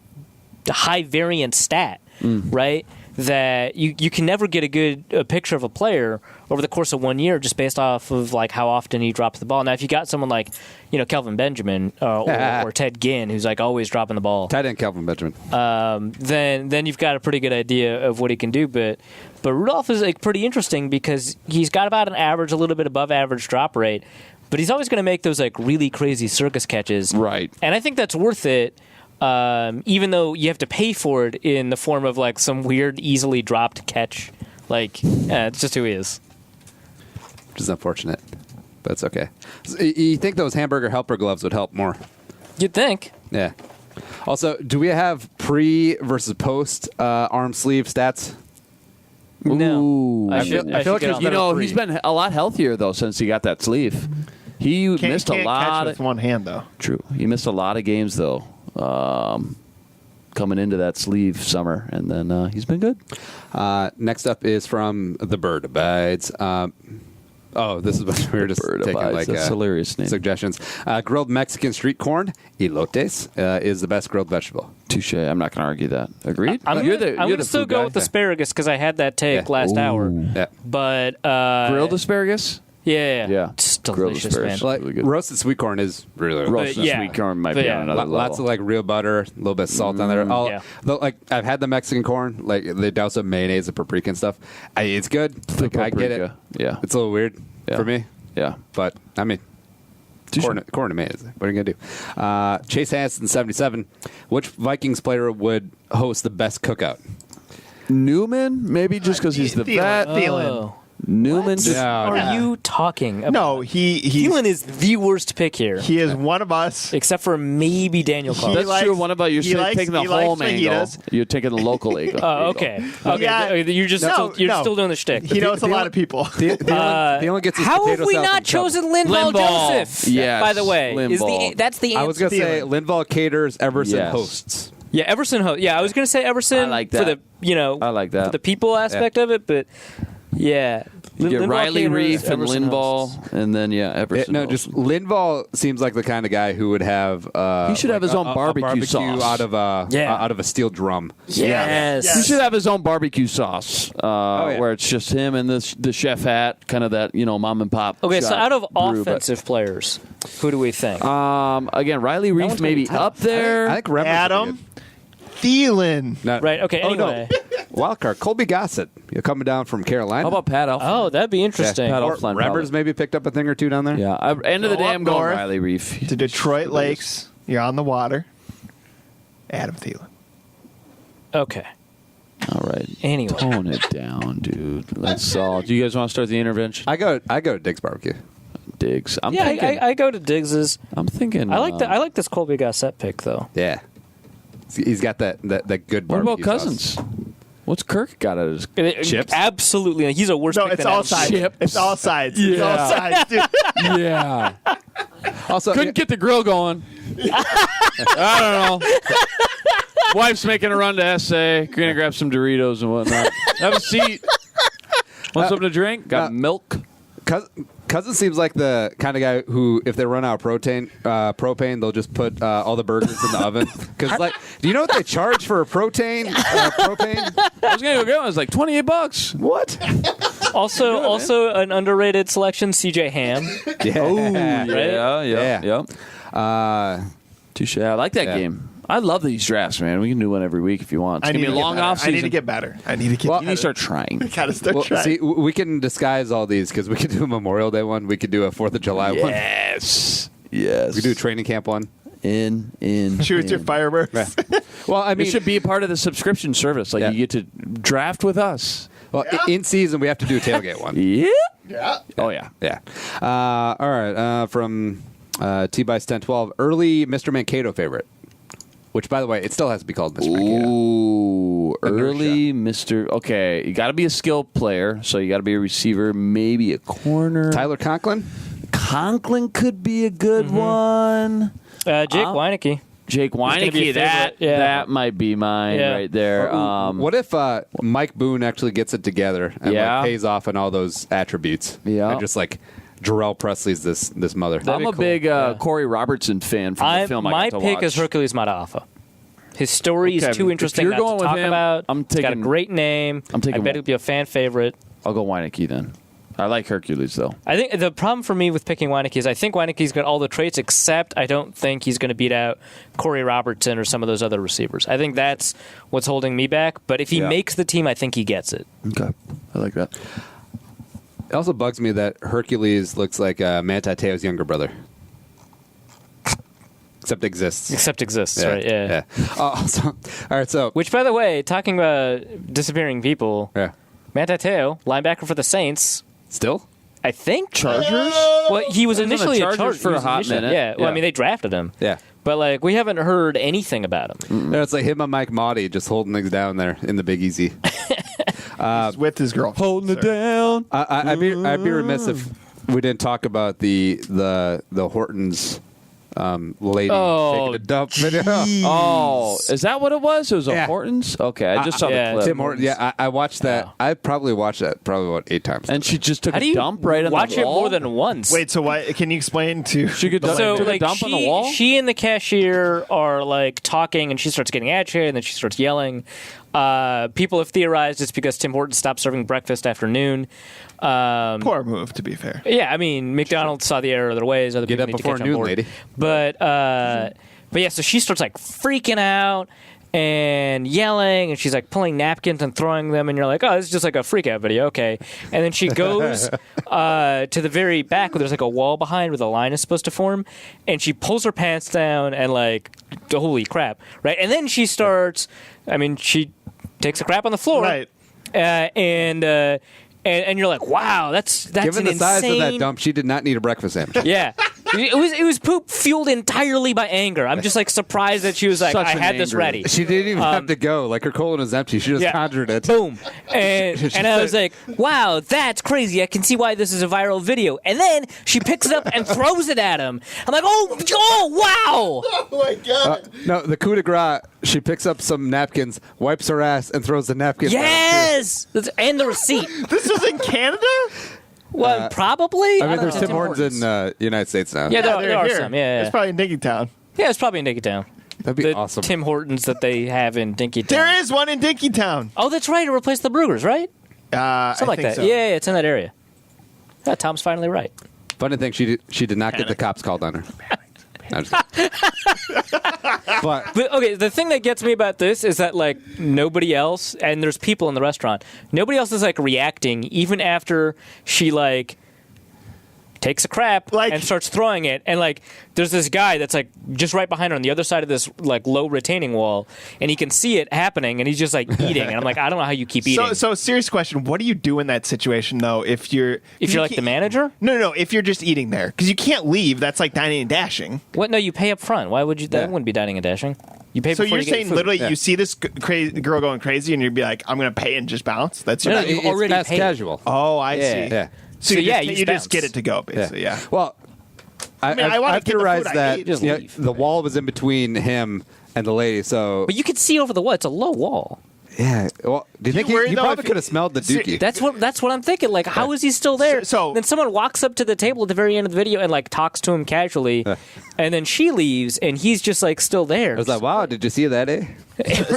high variance stat, right? That you can never get a good picture of a player over the course of 1 year just based off of like how often he drops the ball. Now, if you got someone like Kelvin Benjamin or Ted Ginn, who's like always dropping the ball, tight end Kelvin Benjamin, then you've got a pretty good idea of what he can do. But Rudolph is like pretty interesting because he's got about an average, a little bit above average drop rate, but he's always going to make those like really crazy circus catches, right? And I think that's worth it. Even though you have to pay for it in the form of like some weird, easily dropped catch, it's just who he is. Which is unfortunate, but it's okay. You think those hamburger helper gloves would help more? You'd think. Yeah. Also, do we have pre versus post arm sleeve stats? No. Ooh. I feel like he's been a lot healthier though since he got that sleeve. He missed a lot catch with one hand though. True. He missed a lot of games though. Coming into that sleeve summer, and then he's been good. Next up is from the Bird Abides. This is what we were just taking like that's hilarious name. suggestions. Grilled Mexican street corn, elotes, is the best grilled vegetable. Touche. I'm not going to argue that. Agreed. I'm going to still go with asparagus because I had that take last hour. Yeah. But grilled asparagus. Yeah. It's delicious, man. Like, really good. Roasted sweet corn is really Roasted sweet corn might be on another level. Lots of like real butter, a little bit of salt on there. Like I've had the Mexican corn, like they douse with mayonnaise and paprika and stuff. It's good. Like, I get it. Yeah, it's a little weird for me. Yeah, but I mean, corn to mayonnaise. What are you gonna do? Chase Hansen, 77. Which Vikings player would host the best cookout? Newman, maybe just because he's the vet. Thielen. Newman. What are you talking about? No, Thielen is the worst pick here. He is one of us, except for maybe Daniel Carl. That's true. One about you're taking the home angle. You're taking the local angle. Oh, okay. Yeah. You're still doing the shtick. He knows a lot of people. Thielen gets his how have we not chosen Linval Joseph? Yes. By the way, that's the answer. I was going to say Linval caters, Everson hosts. Yeah, Everson hosts. Yeah, I was going to say Everson I like that. for the I like that for the people aspect of it, but. Yeah. You get Riley Reef and Linval, and then Everson. Just Linval seems like the kind of guy who would have. He should have his own barbecue sauce out of a steel drum. Yes. He should have his own barbecue sauce, where it's just him and the chef hat, kind of that mom and pop. Okay, so out of offensive players, who do we think? Again, Riley Reef maybe up there. I think Adam Thielen. Right. Okay. Anyway. Wildcard, Colby Gossett. You're coming down from Carolina. How about Pat Elflein? Oh, that'd be interesting. Pat Or Elflein, Rembers maybe picked up a thing or two down there. Yeah. End of the day, I'm going Riley Reef. To Detroit Lakes. You're on the water. Adam Thielen. Okay. All right. Anyway. Tone it down, dude. Let's all. Do you guys want to start the intervention? I go to Dick's Barbecue. Diggs. I go to Diggs's. I'm thinking. I like this Colby Gossett pick though. Yeah. He's got that good What barbecue about Cousins? sauce. What's Kirk got at his chips? Absolutely. He's a worse pick it's than all Adam sides. Chip. It's all sides. It's all sides, dude. Yeah. Also, Couldn't get the grill going. I don't know. Wife's making a run to SA. Gonna grab some Doritos and whatnot. Have a seat. Want something to drink? Got milk. Cousins seems like the kind of guy who, if they run out of propane, they'll just put all the burgers in the oven. Because, do you know what they charge for a propane? I was gonna go get one. It was like $28. What? Also an underrated selection, CJ Ham. Yeah. Touche. I like that game. I love these drafts, man. We can do one every week if you want. It's going to be a long off season. I need to get better. You need to start trying. Gotta start trying. See, we can disguise all these because we could do a Memorial Day one. We could do a 4th of July one. Yes. We could do a training camp one. Shoot your fireworks. Yeah. Well, I mean, it should be a part of the subscription service. You get to draft with us. Well, in season, we have to do a tailgate one. Yeah. Oh, yeah. Yeah. All right. From T-Bice 1012, early Mr. Mankato favorite. Which, by the way, it still has to be called Mr. Mankato. Ooh, early Mr. Okay, you got to be a skilled player, so you got to be a receiver, maybe a corner. Tyler Conklin? Conklin could be a good one. Jake Weineke. Jake Weineke, that might be mine right there. What if Mike Boone actually gets it together and pays off on all those attributes? Yeah. And just Jarrell Presley's this mother. I'm a big Corey Robertson fan from the film I My got to pick watch. is Hercules Mataafa. His story is too interesting not to talk about. He's got a great name. I bet he'll be a fan favorite. I'll go Weineke then. I like Hercules, though. I think the problem for me with picking Weineke is I think Weineke's got all the traits, except I don't think he's going to beat out Corey Robertson or some of those other receivers. I think that's what's holding me back. But if he makes the team, I think he gets it. Okay. I like that. It also bugs me that Hercules looks like Manti Te'o's younger brother. Except exists, right? Yeah. All right, so... Which, by the way, talking about disappearing people, Manti Te'o, linebacker for the Saints... Still? I think. Chargers? Well, he was initially a Chargers for a hot minute. Yeah. Well, I mean, they drafted him. Yeah. But, like, we haven't heard anything about him. No, it's like him and Mike Motti just holding things down there in the Big Easy. He's with his girlfriend. Holding it down. I'd be remiss if we didn't talk about the Hortons lady taking a dump video. Oh, is that what it was? It was a Hortons? Okay, I just saw the clip. Tim Hortons. Yeah, I watched that. I probably watched that about 8 times. And she just took How do a you dump right on the wall? watch it more than once? Wait, so why? Can you explain to? She could took a dump on the wall? She and the cashier are, like, talking, and she starts getting agitated, and then she starts yelling. People have theorized it's because Tim Hortons stopped serving breakfast after noon. Poor move, to be fair. Yeah, I mean, McDonald's saw the error of their ways. Other Get people up need to before catch on noon, board. lady. But yeah, so she starts, like, freaking out and yelling, and she's, like, pulling napkins and throwing them, and you're like, oh, this is just like a freak out video, okay. And then she goes to the very back where there's, like, a wall behind where the line is supposed to form, and she pulls her pants down and, like, holy crap, right? And then she starts, I mean, she takes a crap on the floor. Right. And you're like, wow, that's Given an the size of that insane- dump, she did not need a breakfast sandwich. Yeah. It was poop fueled entirely by anger. I'm just, like, surprised that she was like, Such I an had this anger. ready. She didn't even have to go. Like, her colon was empty. She just conjured it. Boom. And I was like, wow, that's crazy. I can see why this is a viral video. And then she picks it up and throws it at him. I'm like, oh wow. Oh my god! No, the coup de grace, she picks up some napkins, wipes her ass, and throws the napkins Yes. And the receipt. This was in Canada. Well, probably. I mean, don't there's know. Tim Hortons in United States now. Yeah, there they're are here. some. Yeah. It's probably in Dinkytown. Yeah, it's probably in Dinkytown. That'd be The awesome. Tim Hortons that they have in Dinkytown. There is one in Dinkytown. Oh, that's right. It replaced the Brugers, right? Something like that. So. Yeah, it's in that area. Yeah, Tom's finally right. Funny thing, she did not get the cops called on her. I'm just kidding. But Okay, the thing that gets me about this is that, like, nobody else, and there's people in the restaurant, nobody else is, like, reacting even after she, like, takes a crap and starts throwing it. And, like, there's this guy that's, like, just right behind her on the other side of this, like, low retaining wall, and he can see it happening, and he's just, like, eating. And I'm like, I don't know how you keep eating. So serious question. What do you do in that situation, though, if you're like, the manager? No, if you're just eating there. Because you can't leave. That's like dining and dashing. What? No, you pay up front. Why would you? That wouldn't be dining and dashing. You pay So before you're you get saying food. literally you see this crazy girl going crazy and you'd be like, I'm going to pay and just bounce? That's your No, you've already it's fast paid. casual. Oh, I Yeah. see. Yeah. So, So, you yeah, just, you just get it to go, basically, yeah. Well, I mean, I wanna I've get the food theorized I that ate. Just leave. the wall was in between him and the lady. So But you could see over the wall. It's a low wall. yeah. Well, do you think worry, he though, probably if could have smelled the dookie? That's what I'm thinking. Like, how is he still there? So- then someone walks up to the table at the very end of the video and, like, talks to him casually, and then she leaves, and he's just, like, still there. I was like, wow, did you see that?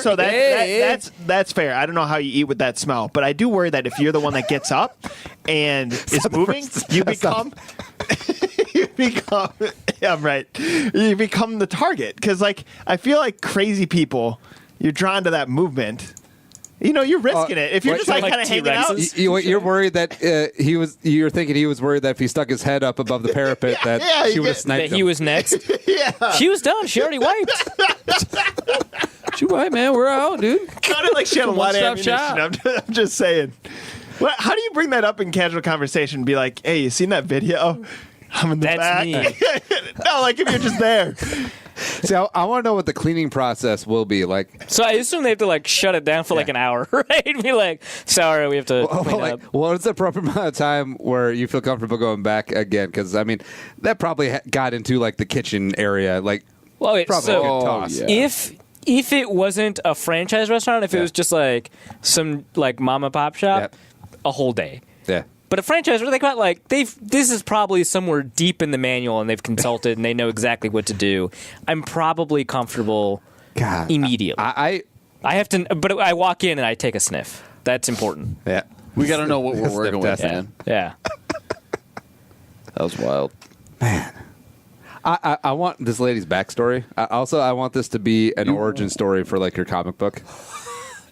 So that's fair. I don't know how you eat with that smell, but I do worry that if you're the one that gets up and is moving, you become yeah, right. You become the target because, like, I feel like crazy people, you're drawn to that movement. You know, you're risking it. If you're just like kind of hanging out, You're worried that you're thinking he was worried that if he stuck his head up above the parapet that she would have sniped That he him. was next. yeah, She was done. She already wiped. You right, man. We're out, dude. sounded like she had a lot of One-stop ammunition. shop. I'm just saying. How do you bring that up in casual conversation? Be like, hey, you seen that video? I'm in the That's back. me. No, like if you're just there. See, I want to know what the cleaning process will be like. So I assume they have to, like, shut it down for, like, an hour, right? Be like, sorry, we have to clean up. What's the proper amount of time where you feel comfortable going back again? Because, I mean, that probably got into, like, the kitchen area. Like, Well, wait, probably a so good toss. yeah. if it wasn't a franchise restaurant, if it was just, like, some, like, mom and pop shop, a whole day. Yeah. But a franchise where they got this is probably somewhere deep in the manual and they've consulted and they know exactly what to do. I'm probably comfortable immediately. I have to, but I walk in and I take a sniff. That's important. Yeah. We got to know what we're working with, man. Yeah. That was wild. Man. I want this lady's backstory. I want this to be an origin story for like your comic book.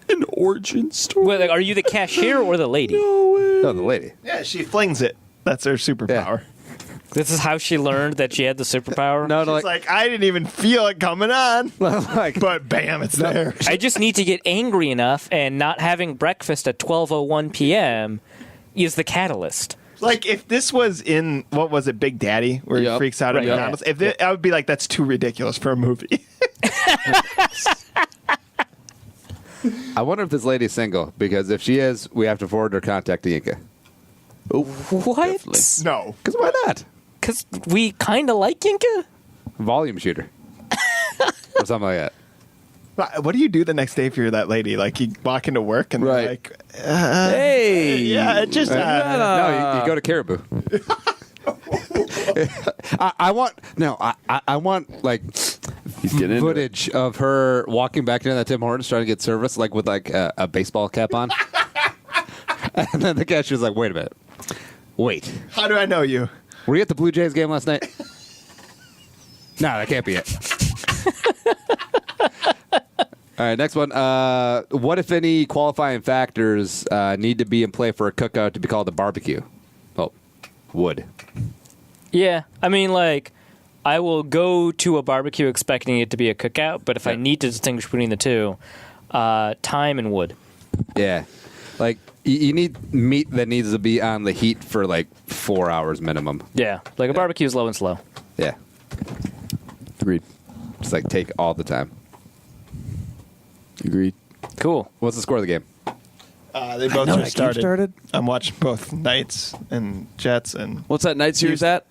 An origin story? Well, are you the cashier or the lady? No, the lady. Yeah, she flings it. That's her superpower. Yeah. This is how she learned that she had the superpower? No, She's like, I didn't even feel it coming on. But bam, it's there. I just need to get angry enough, and not having breakfast at 12:01 p.m. is the catalyst. Like, if this was in, what was it, Big Daddy, where he freaks out at McDonald's, I would be like, that's too ridiculous for a movie. I wonder if this lady's single, because if she is, we have to forward her contact to Yinka. Oh, what? Definitely. No. Because why not? Because we kind of like Yinka? Volume shooter. Or something like that. What do you do the next day if you're that lady? Like, you walk into work and they're like, hey. Yeah, it just... No, you go to Caribou. I want like footage of her walking back into that Tim Hortons trying to get service, like with like a baseball cap on. And then the cashier's like, wait a minute. Wait. How do I know you? Were you at the Blue Jays game last night? No, that can't be it. All right, next one. What, if any, qualifying factors need to be in play for a cookout to be called a barbecue? Oh, would. Yeah, I mean, like, I will go to a barbecue expecting it to be a cookout, but if I need to distinguish between the two, time and wood. Yeah. Like, you need meat that needs to be on the heat for, like, 4 hours minimum. Yeah, like a barbecue is low and slow. Yeah. Agreed. Just, like, take all the time. Agreed. Cool. What's the score of the game? They both just started. I'm watching both Knights and Jets. And what's that night series at?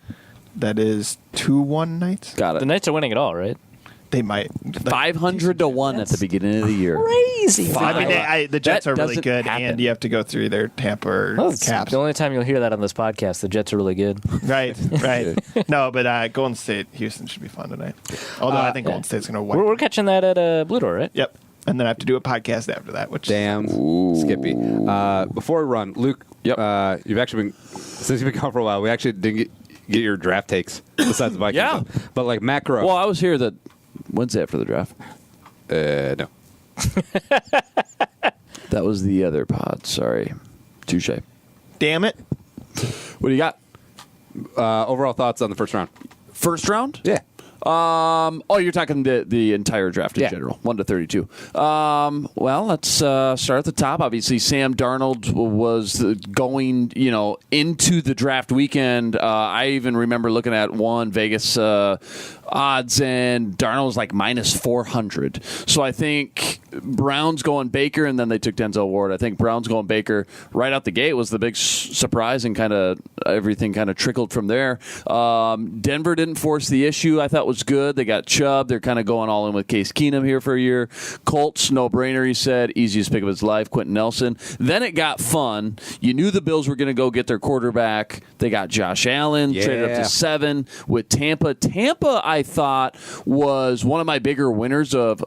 That is 2-1 Knights. Got it. The Knights are winning it all, right? They might. 500-1 at the beginning of the year. Crazy. I mean, the Jets are really good, and you have to go through their Tampa or Caps. The only time you'll hear that on this podcast, the Jets are really good. Right. No, but Golden State, Houston should be fun tonight. Although I think Golden State's going to win. We're catching that at Blue Door, right? Yep. And then I have to do a podcast after that, which damn Skippy. Before we run, Luke, you've actually been, since you've been gone for a while, we actually didn't get your draft takes besides the Vikings. Yeah. But like macro. Well, I was here the Wednesday after the draft. No. That was the other pod. Sorry. Touche. Damn it. What do you got? Overall thoughts on the first round? First round? Yeah. You're talking the entire draft in general, 1 to 32. Well, let's start at the top. Obviously, Sam Darnold was going, into the draft weekend. I even remember looking at one Vegas odds, and Darnold was like minus 400. So I think Browns going Baker, and then they took Denzel Ward. I think Browns going Baker right out the gate was the big surprise, and kind of everything kind of trickled from there. Denver didn't force the issue. I thought was good. They got Chubb. They're kind of going all in with Case Keenum here for a year. Colts, no-brainer, he said. Easiest pick of his life, Quentin Nelson. Then it got fun. You knew the Bills were going to go get their quarterback. They got Josh Allen, traded up to 7 with Tampa. Tampa, I thought, was one of my bigger winners of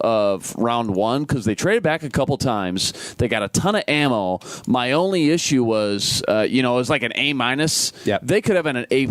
round 1 because they traded back a couple times. They got a ton of ammo. My only issue was, it was like an A-. Yep. They could have been an A+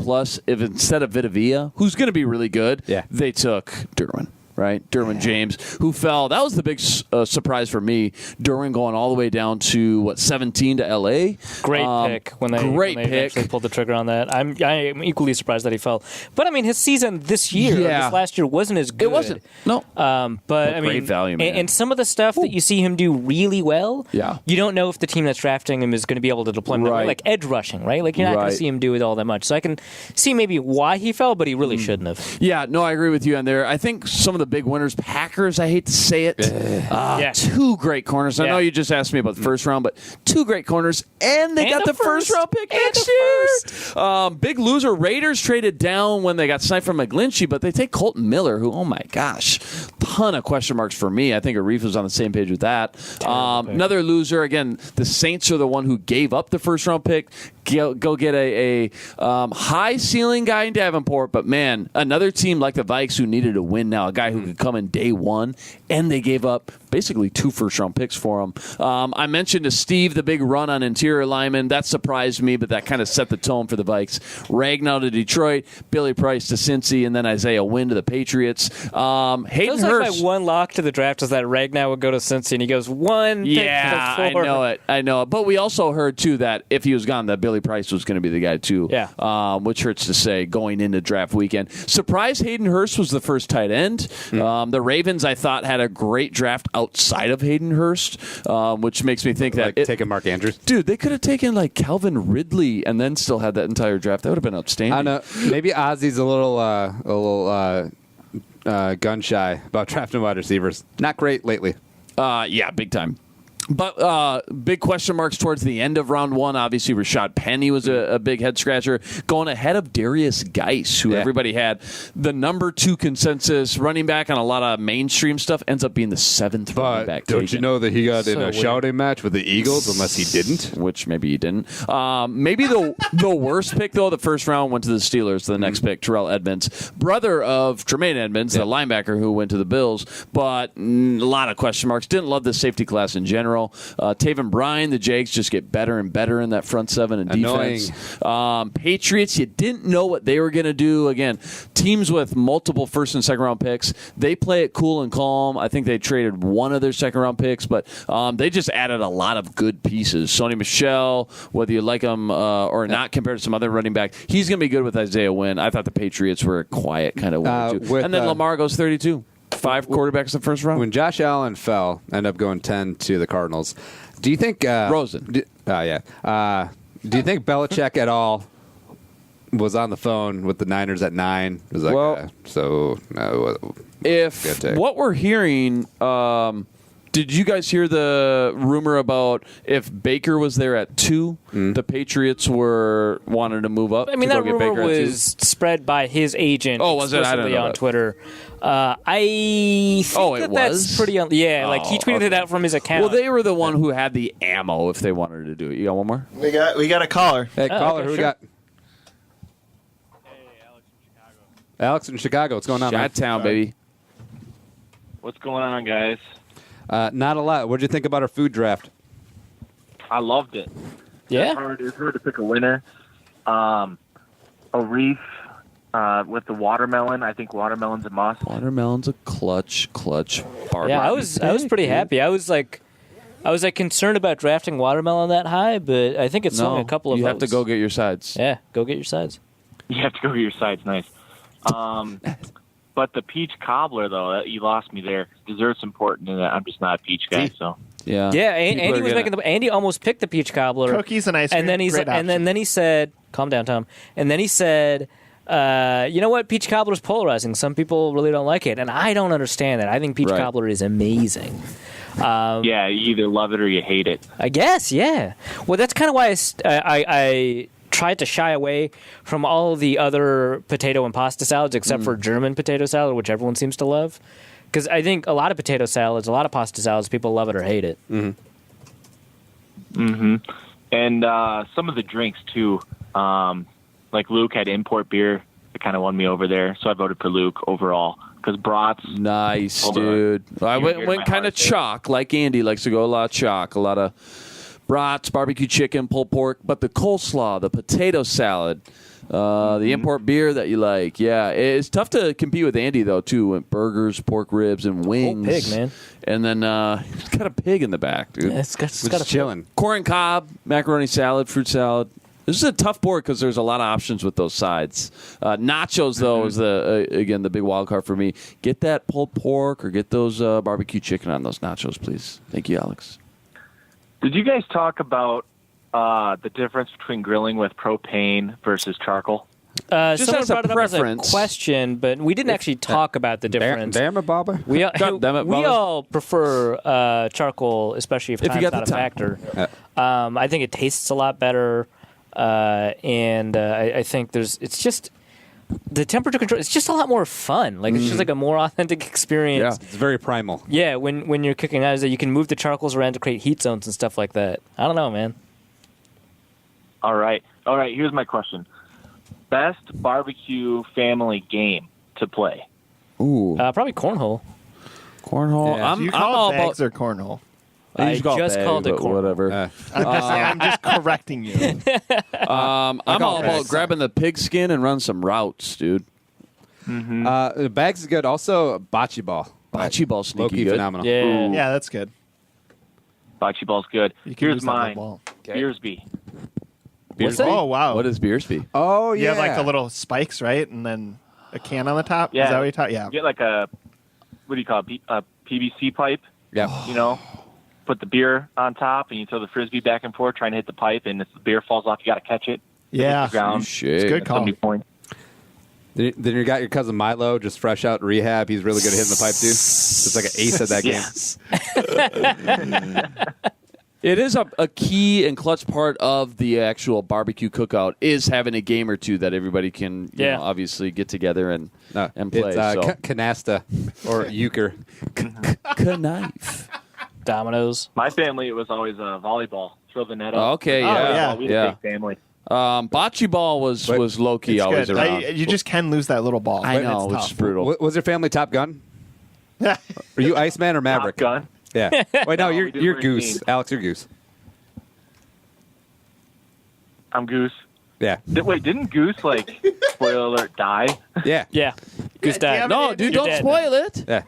if instead of Vitavia, who's going to be really good, they took Derwin. Right, Derwin James, who fell. That was the big surprise for me. Derwin going all the way down to 17 to LA. Great pick when they actually pulled the trigger on that. I'm equally surprised that he fell. But I mean, his season this year, this last year, wasn't as good. It wasn't. No. But I mean, great value, man. And some of the stuff that you see him do really well, you don't know if the team that's drafting him is going to be able to deploy him. Like edge rushing, right? Like you're not going to see him do it all that much. So I can see maybe why he fell, but he really shouldn't have. Yeah, no, I agree with you on there. I think some of the big winners, Packers, I hate to say it. 2 great corners. I know you just asked me about the first round, but 2 great corners, and they got the first round pick next year. Big loser, Raiders traded down when they got sniped from McGlinchey, but they take Colton Miller, who, oh my gosh, ton of question marks for me. I think Arif was on the same page with that. Another loser, again, the Saints are the one who gave up the first round pick, go get a high ceiling guy in Davenport. But man, another team like the Vikes who needed a win now, a guy who could come in day one, and they gave up basically 2 first-round picks for him. I mentioned to Steve the big run on interior linemen. That surprised me, but that kind of set the tone for the Vikes. Ragnow to Detroit, Billy Price to Cincy, and then Isaiah Wynn to the Patriots. Hayden Hurst. Like my one lock to the draft is that Ragnow would go to Cincy, and he goes one pick before. I know it. But we also heard, too, that if he was gone, that Billy Price was going to be the guy, too. Yeah. Which hurts to say going into draft weekend. Surprised Hayden Hurst was the first tight end. The Ravens, I thought, had a great draft outside of Hayden Hurst, which makes me think that taking Mark Andrews. Dude, they could have taken like Calvin Ridley and then still had that entire draft. That would have been outstanding. I know. Maybe Ozzy's a little gun shy about drafting wide receivers. Not great lately. Yeah, big time. But big question marks towards the end of round 1. Obviously, Rashad Penny was a big head scratcher, going ahead of Darius Geis, who everybody had the number 2 consensus running back on a lot of mainstream stuff. Ends up being the 7th running back. Don't you know that he got in a shouting match with the Eagles? Unless he didn't, which maybe he didn't. Maybe the worst pick though. The first round went to the Steelers. The next pick, Terrell Edmonds, brother of Tremaine Edmonds, the linebacker who went to the Bills. But a lot of question marks. Didn't love the safety class in general. Taven Bryan, the Jags just get better and better in that front 7 and defense. Patriots, you didn't know what they were going to do. Again, teams with multiple first and second round picks, they play it cool and calm. I think they traded one of their second round picks, but they just added a lot of good pieces. Sony Michel, whether you like him or not compared to some other running back, he's going to be good with Isaiah Wynn. I thought the Patriots were a quiet kind of winner too. And then Lamar goes 32. 5 quarterbacks in the first round. When Josh Allen fell, ended up going 10 to the Cardinals. Do you think Rosen? Do you think Belichick at all was on the phone with the Niners at 9? Was like, if what we're hearing, did you guys hear the rumor about if Baker was there at 2, the Patriots wanted to move up? I mean, that rumor was spread by his agent. Oh, was it? I don't know on Twitter. I think that's pretty. Like he tweeted it out from his account. Well, they were the one who had the ammo if they wanted to do it. You got one more? We got a caller. Hey, caller, who we got? Alex in Chicago. What's going on, man? Chi-town, baby. What's going on, guys? Not a lot. What did you think about our food draft? I loved it. Yeah? It's hard to pick a winner. A Reef with the watermelon. I think watermelon's a must. Watermelon's a clutch bar. Yeah, I was pretty happy. I was concerned about drafting watermelon that high, but I think it's only a couple of You have votes. to go get your sides. Yeah, go get your sides. You have to go get your sides. Nice. But the peach cobbler, though, you lost me there. Dessert's important, and I'm just not a peach guy. So yeah. Andy was making Andy almost picked the peach cobbler, cookies and ice cream. And then he said, "Calm down, Tom." And then he said, "You know what? Peach cobbler is polarizing. Some people really don't like it, and I don't understand that. I think peach cobbler is amazing." Yeah, you either love it or you hate it. I guess, yeah. Well, that's kind of why I tried to shy away from all the other potato and pasta salads except for German potato salad, which everyone seems to love. Because I think a lot of potato salads, a lot of pasta salads, people love it or hate it. And some of the drinks, too. Like Luke had import beer. It kind of won me over there. So I voted for Luke overall. Because brats. Nice, dude. I went kind of chalk, like Andy likes to go a lot of chalk. A lot of brats, barbecue chicken, pulled pork. But the coleslaw, the potato salad, the import beer that you like. Yeah, it's tough to compete with Andy, though, too. With burgers, pork ribs, and wings. Pig, man. And then he's got a pig in the back, dude. Yeah, it's got a chilling. Corn cob, macaroni salad, fruit salad. This is a tough board because there's a lot of options with those sides. Nachos, though, is the big wild card for me. Get that pulled pork or get those barbecue chicken on those nachos, please. Thank you, Alex. Did you guys talk about the difference between grilling with propane versus charcoal? Just Someone as a brought it up as a preference. question, but we didn't actually talk about the difference. Damn it, Baba. We Baba. all prefer charcoal, especially if time's you got not the a time. factor. I think it tastes a lot better. I think it's just the temperature control. It's just a lot more fun. Like it's just like a more authentic experience. Yeah, it's very primal. Yeah, when you're cooking, you can move the charcoals around to create heat zones and stuff like that. I don't know, man. I agree with that. I think it tastes a lot better. Yeah, when you're cooking, you can move the charcoals around to create heat zones and stuff like that. I don't know, man. I think it tastes a lot better. Yeah, when you're cooking, you can move the charcoals around to create heat zones and stuff like that. I don't know, man. All right. Here's my question: best barbecue family game to play? Ooh, Probably cornhole. cornhole. Do you I'm call all it bags about. or cornhole? I I call it just bag, called it but cornhole. whatever. I'm just correcting you. I'm all about grabbing the pigskin and run some routes, dude. The bags is good. Also, bocce ball. Bocce ball sneaky Low-key good. phenomenal. Yeah. Yeah, that's good. Bocce ball's good. You can Here's use that mine. ball. Beersby. What's that? Oh, wow. What is Beersby? Oh, yeah. You have like the little spikes, right? And then a can on the top? Yeah. Is that what you're talking? Yeah. You get like what do you call it? A PVC pipe. Yeah. You know, put the beer on top, and you throw the frisbee back and forth, trying to hit the pipe, and if the beer falls off, you got to catch it. Yeah. Hit the ground. It's a good call. 70 points. Then you got your cousin Milo, just fresh out rehab. He's really good at hitting the pipe, too. It's like an ace at that game. It is a key and clutch part of the actual barbecue cookout is having a game or two that everybody can you know, obviously get together and play. It's canasta or euchre. Knife. Dominoes. My family, it was always volleyball. Throw the net up. Okay, yeah. We had a big family. Bocce ball was low key It's always good. around. You just can lose that little ball. I know, It's which tough. is brutal. Was your family Top Gun? Are you Iceman or Maverick? Top Gun. Yeah. Wait, no, we you're did Goose. Marine. Alex, you're Goose. I'm Goose. Yeah. Didn't Goose, spoiler alert, die? Yeah. Yeah. Goose died. No, dude, don't spoil it. Yeah.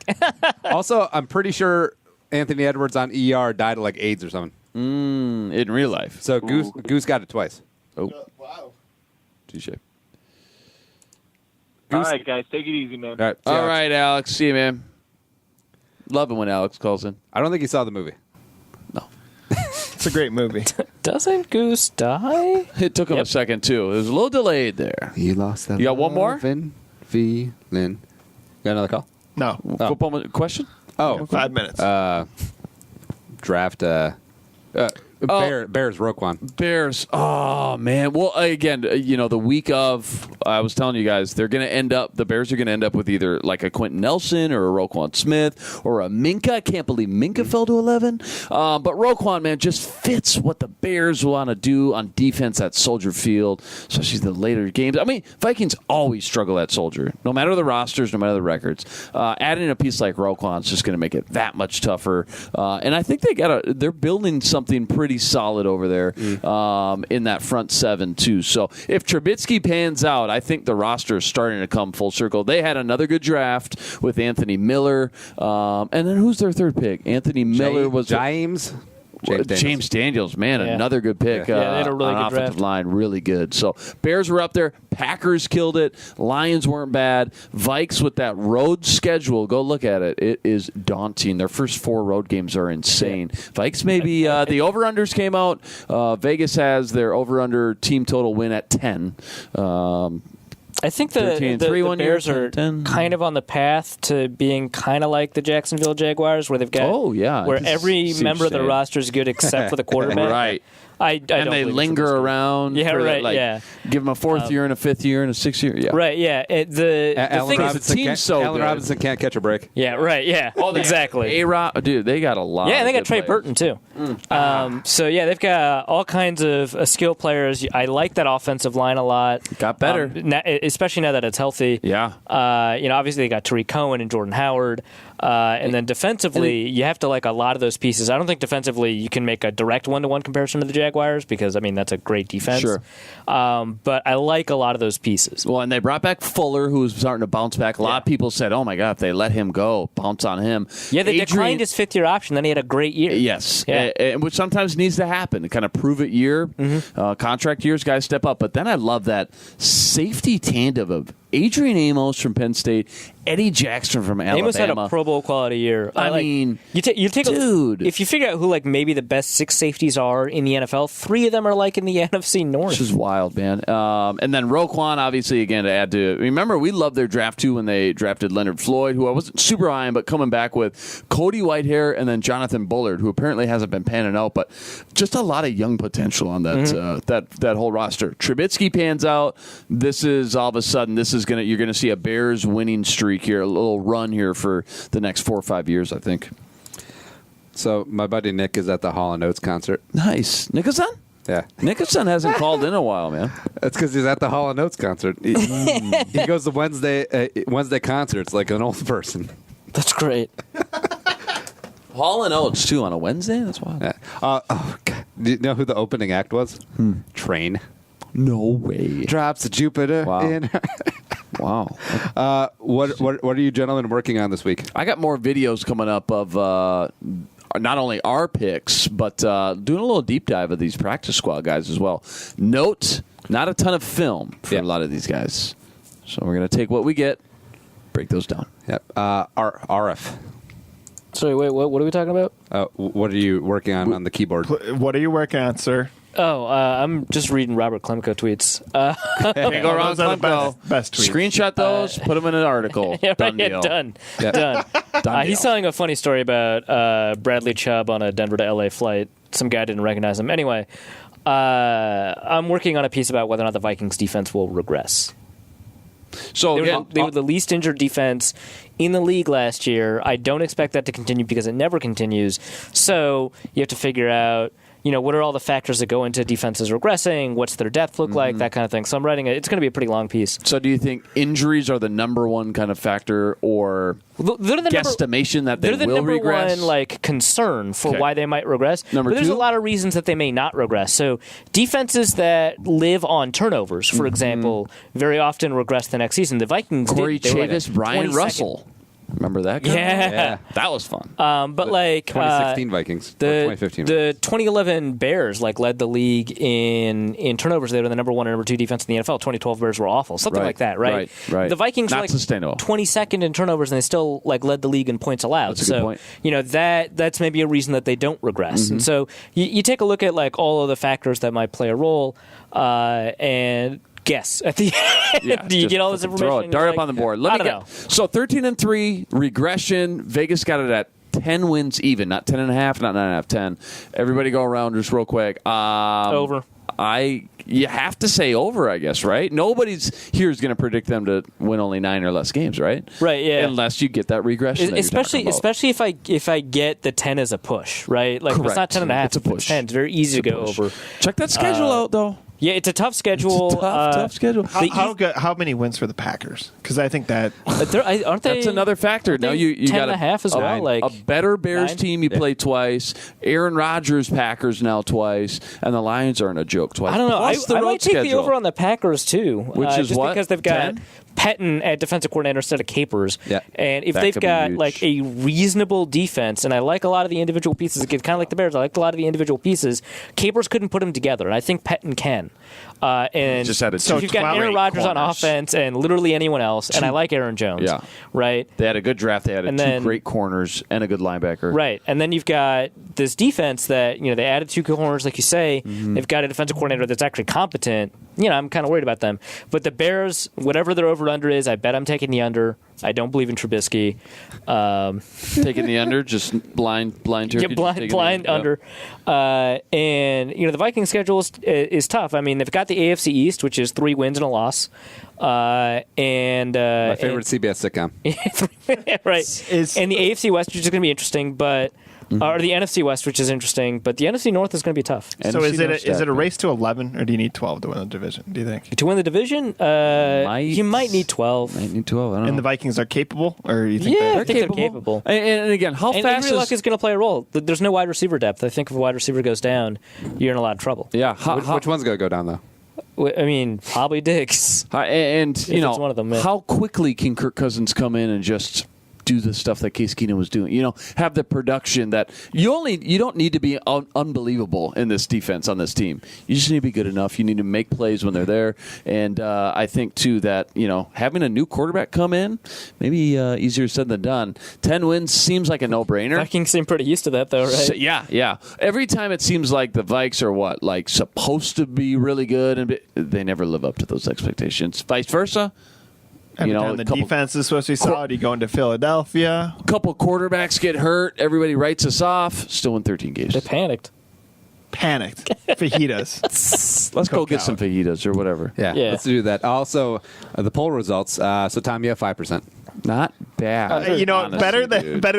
Also, I'm pretty sure Anthony Edwards on ER died of AIDS or something. In real life. So Goose got it twice. Oh. Wow. Touche. All right, guys, take it easy, man. All right. All right, Alex. See you, man. Love it when Alex calls in. I don't think you saw the movie. It's a great movie. Doesn't Goose die? It took him a second, too. It was a little delayed there. You lost that. You got one more? Feeling. Got another call? No. Football question? Oh. 5 minutes. Draft. Bears, Roquan. Bears. Oh, man. Well, again, the week of, I was telling you guys, the Bears are going to end up with either a Quentin Nelson or a Roquan Smith or a Minka. I can't believe Minka fell to 11. But Roquan, man, just fits what the Bears want to do on defense at Soldier Field, especially the later games. I mean, Vikings always struggle at Soldier, no matter the rosters, no matter the records. Adding a piece like Roquan is just going to make it that much tougher. And I think they're building something pretty solid over there in that front seven too. So if Trubisky pans out, I think the roster is starting to come full circle. They had another good draft with Anthony Miller, and then who's their third pick? Anthony Miller was James Daniels, man, another good pick. They had a really on good offensive draft. line, really good. So Bears were up there. Packers killed it. Lions weren't bad. Vikes with that road schedule, go look at it. It is daunting. Their first 4 road games are insane. Vikes maybe the over-unders came out. Vegas has their over-under team total win at 10. I think the 13-3 1 Bears year, are 10. kind of on the path to being kind of like the Jacksonville Jaguars, where they've got where I can every see member what of the you're saying. roster is good except for the quarterback. Right. I And don't they believe linger Trubisky. around. Yeah, for right. That, give them a 4th year and a 5th year and a 6th year. Yeah. Right. Yeah. The thing is, the team's so Allen good. Robinson can't catch a break. yeah. Right. Yeah. exactly. A-Rod, dude, they got a lot. Yeah, and they of got good Trey players. Burton too. So yeah, they've got all kinds of skill players. I like that offensive line a lot. Got better, especially now that it's healthy. Yeah. Obviously they got Tariq Cohen and Jordan Howard, and then defensively, you have to like a lot of those pieces. I don't think defensively you can make a direct 1-to-1 comparison to the Jaguars because that's a great defense. Sure. But I like a lot of those pieces. Well, and they brought back Fuller, who was starting to bounce back. A lot of people said, "Oh my God, if they let him go, bounce on him." Yeah, they declined his 5th-year option. Then he had a great year. Yes, Yeah. which sometimes needs to happen. Kind of prove it year, contract years, guys step up. But then I love that safety tandem of Adrian Amos from Penn State, Eddie Jackson from Alabama. Amos had a Pro Bowl quality year. I mean, you take dude. If you figure out who maybe the best 6 safeties are in the NFL, 3 of them are in the NFC North. Which is wild, man. And then Roquan, obviously, again, to add to. Remember, we loved their draft too when they drafted Leonard Floyd, who I wasn't super high on, but coming back with Cody Whitehair and then Jonathan Bullard, who apparently hasn't been panning out, but just a lot of young potential on that that whole roster. Trubisky pans out. This is all of a sudden you're gonna see a Bears winning streak here, a little run here for the next 4 or 5 years, I think. So my buddy Nick is at the Hall & Oates concert. Nice. Nicholson? Yeah. Nickerson hasn't called in a while, man. That's because he's at the Hall & Oates concert. He goes to Wednesday concerts like an old person. That's great. Hall & Oates, too, on a Wednesday? That's wild. Yeah. God. Do you know who the opening act was? Train. No way. Drops of Jupiter. Wow. In. Wow. What are you gentlemen working on this week? I got more videos coming up of not only our picks, but doing a little deep dive of these practice squad guys as well. Note, not a ton of film for a lot of these guys. So we're going to take what we get, break those down. Yep. RF. Sorry, wait, what are we talking about? What are you working on the keyboard? What are you working on, sir? Oh, I'm just reading Robert Klemko tweets. Can't go wrong, Those are the Klemko. best tweets. Screenshot those, put them in an article. Yeah, Done right, deal. done. Yeah. Done. Done He's deal. telling a funny story about Bradley Chubb on a Denver to LA flight. Some guy didn't recognize him. Anyway, I'm working on a piece about whether or not the Vikings defense will regress. So They were the least injured defense in the league last year. I don't expect that to continue because it never continues. So you have to figure out, what are all the factors that go into defenses regressing? What's their depth look like? That kind of thing. So I'm writing it. It's going to be a pretty long piece. So do you think injuries are the number one kind of factor, or they're the guesstimation that they they're the will number regress? one concern for Okay. why they might regress. Number but there's two? a lot of reasons that they may not regress. So defenses that live on turnovers, for example, very often regress the next season. The Vikings Corey did. They were like a Chavis, Brian 22nd. Russell. Remember that guy? Yeah. That was fun. But like 2016 Vikings. Or 2015. The 2011 Bears led the league in turnovers. They were the number one and number two defense in the NFL. 2012 Bears were awful, something Right, like that, right? right. The Vikings Not were sustainable. 22nd in turnovers, and they still led the league in points allowed. That's a good point. That's maybe a reason that they don't regress. And so you take a look at all of the factors that might play a role, and guess at the end. Yeah, Do you just get all this fucking information? Throw it. Dart up on the board. I don't know. So 13-3 regression. Vegas got it at 10 wins even, not 10.5, not 9.5, 10. Everybody go around just real quick. Over. You have to say over, I guess, right? Nobody's here is going to predict them to win only 9 or less games, right? Right. Yeah. Unless you get that regression. Especially if I get the 10 as a push, right? Like if it's not Correct. 10.5, It's a push. 10. It's very easy to go over. Check that schedule out, though. Yeah, it's a tough schedule. Tough schedule. How many wins for the Packers? Because I think that aren't they? That's another factor. Now you 10 got and a half as well. a better Bears 9? team. You play twice. Aaron Rodgers Packers now twice, and the Lions aren't a joke twice. I don't know. Plus the I road might take the schedule. over on the Packers too, Which is just what? because they've got 10? Pettin at defensive coordinator instead of Capers. Yeah. And if That they've could be got huge. a reasonable defense, and I like a lot of the individual pieces, it's kind of like the Bears. I like a lot of the individual pieces. Capers couldn't put them together, and I think Pettin can. And Just had a so if you've got 12 Aaron Rodgers on corners. offense and literally anyone else, and I like Aaron Jones. Yeah. Right. They had a good draft. They had And two then- great corners and a good linebacker. Right, and then you've got this defense that they added 2 corners, like you say. Mm-hmm. They've got a defensive coordinator that's actually competent. I'm kind of worried about them. But the Bears, whatever their over/under is, I bet I'm taking the under. I don't believe in Trubisky. Taking the under, just blind turkey. Yeah, just blind taking the under. And the Viking schedule is tough. I mean, they've got the AFC East, which is 3 wins and a loss. And My favorite CBS sitcom. right. Is- And the AFC West, which is going to be interesting, but or the NFC West, which is interesting, but the NFC North is going to be tough. So is NFC it a race to 11, or do you need 12 to win the division? Do you think? To win the division, you might need 12. Might need 12. I don't know. And the Vikings are capable, or you think? Yeah, they're- I think they're capable. And again, how And fast Andrew Luck is going to play a role. There's no wide receiver depth. I think if a wide receiver goes down, you're in a lot of trouble. Yeah. Which one's going to go down, though? I mean, probably Diggs. And If it's one of them, yeah. how quickly can Kirk Cousins come in and just do the stuff that Case Keenum was doing? Have the production that you don't need to be unbelievable in this defense on this team. You just need to be good enough. You need to make plays when they're there. And I think too that having a new quarterback come in maybe easier said than done. 10 wins seems like a no-brainer. Vikings seem pretty used to that, though, right? So, yeah. Every time it seems like the Vikes are supposed to be really good, and they never live up to those expectations. Vice versa. Every time the defense is supposed to be solid, you go into Philadelphia. A couple quarterbacks get hurt. Everybody writes us off. Still win 13 games. They panicked. panicked. Fajitas. Let's go get Cookout. some fajitas or whatever. Yeah, let's do that. Also, the poll results. So, Tom, you have 5%. Not bad. Honestly, better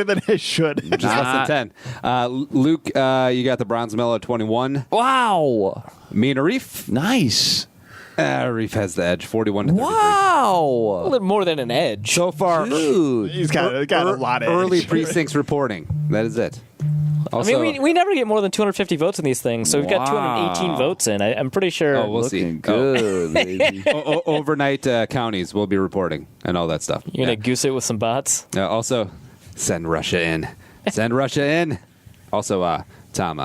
than it should. Just less than 10. Luke, you got the Bronze Mellow at 21. Wow. Me and Arif. Nice. Arif has the edge, 41 to 33. Wow. A little more than an edge. So far, Dude. He's got a lot of early edge. precincts reporting. That is it. Also, I mean, we never get more than 250 votes in these things, so we've got 218 votes in. I'm pretty sure. Oh, we'll see. Good, baby. Overnight counties will be reporting and all that stuff. You're going to goose it with some bots? Also, send Russia in. Send Russia in. Also, Tom,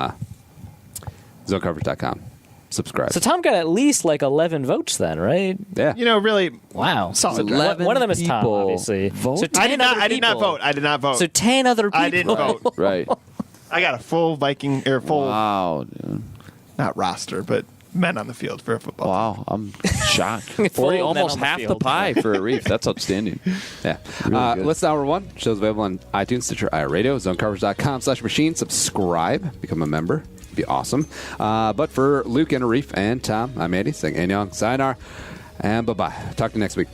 zonecoverage.com. Subscribe. So Tom got at least like 11 votes then, right? Yeah. Really. Wow. Solid. 11 One of them is Tom, people obviously. vote? So I did not vote. I did not vote. So 10 other people. I didn't vote. Right. I got a full Viking or full Wow, dude. not roster, but men on the field for a football. Wow, I'm shocked. Full men Almost on the half the field. pie for a reef. That's outstanding. Yeah. Really good. Let's Hour 1. Show's available on iTunes, Stitcher, iRadio, zonecoverage.com/machine. Subscribe. Become a member. Be awesome. But for Luke and Arif and Tom, I'm Andy saying Annyeong, Sayonara, and bye-bye. Talk to you next week.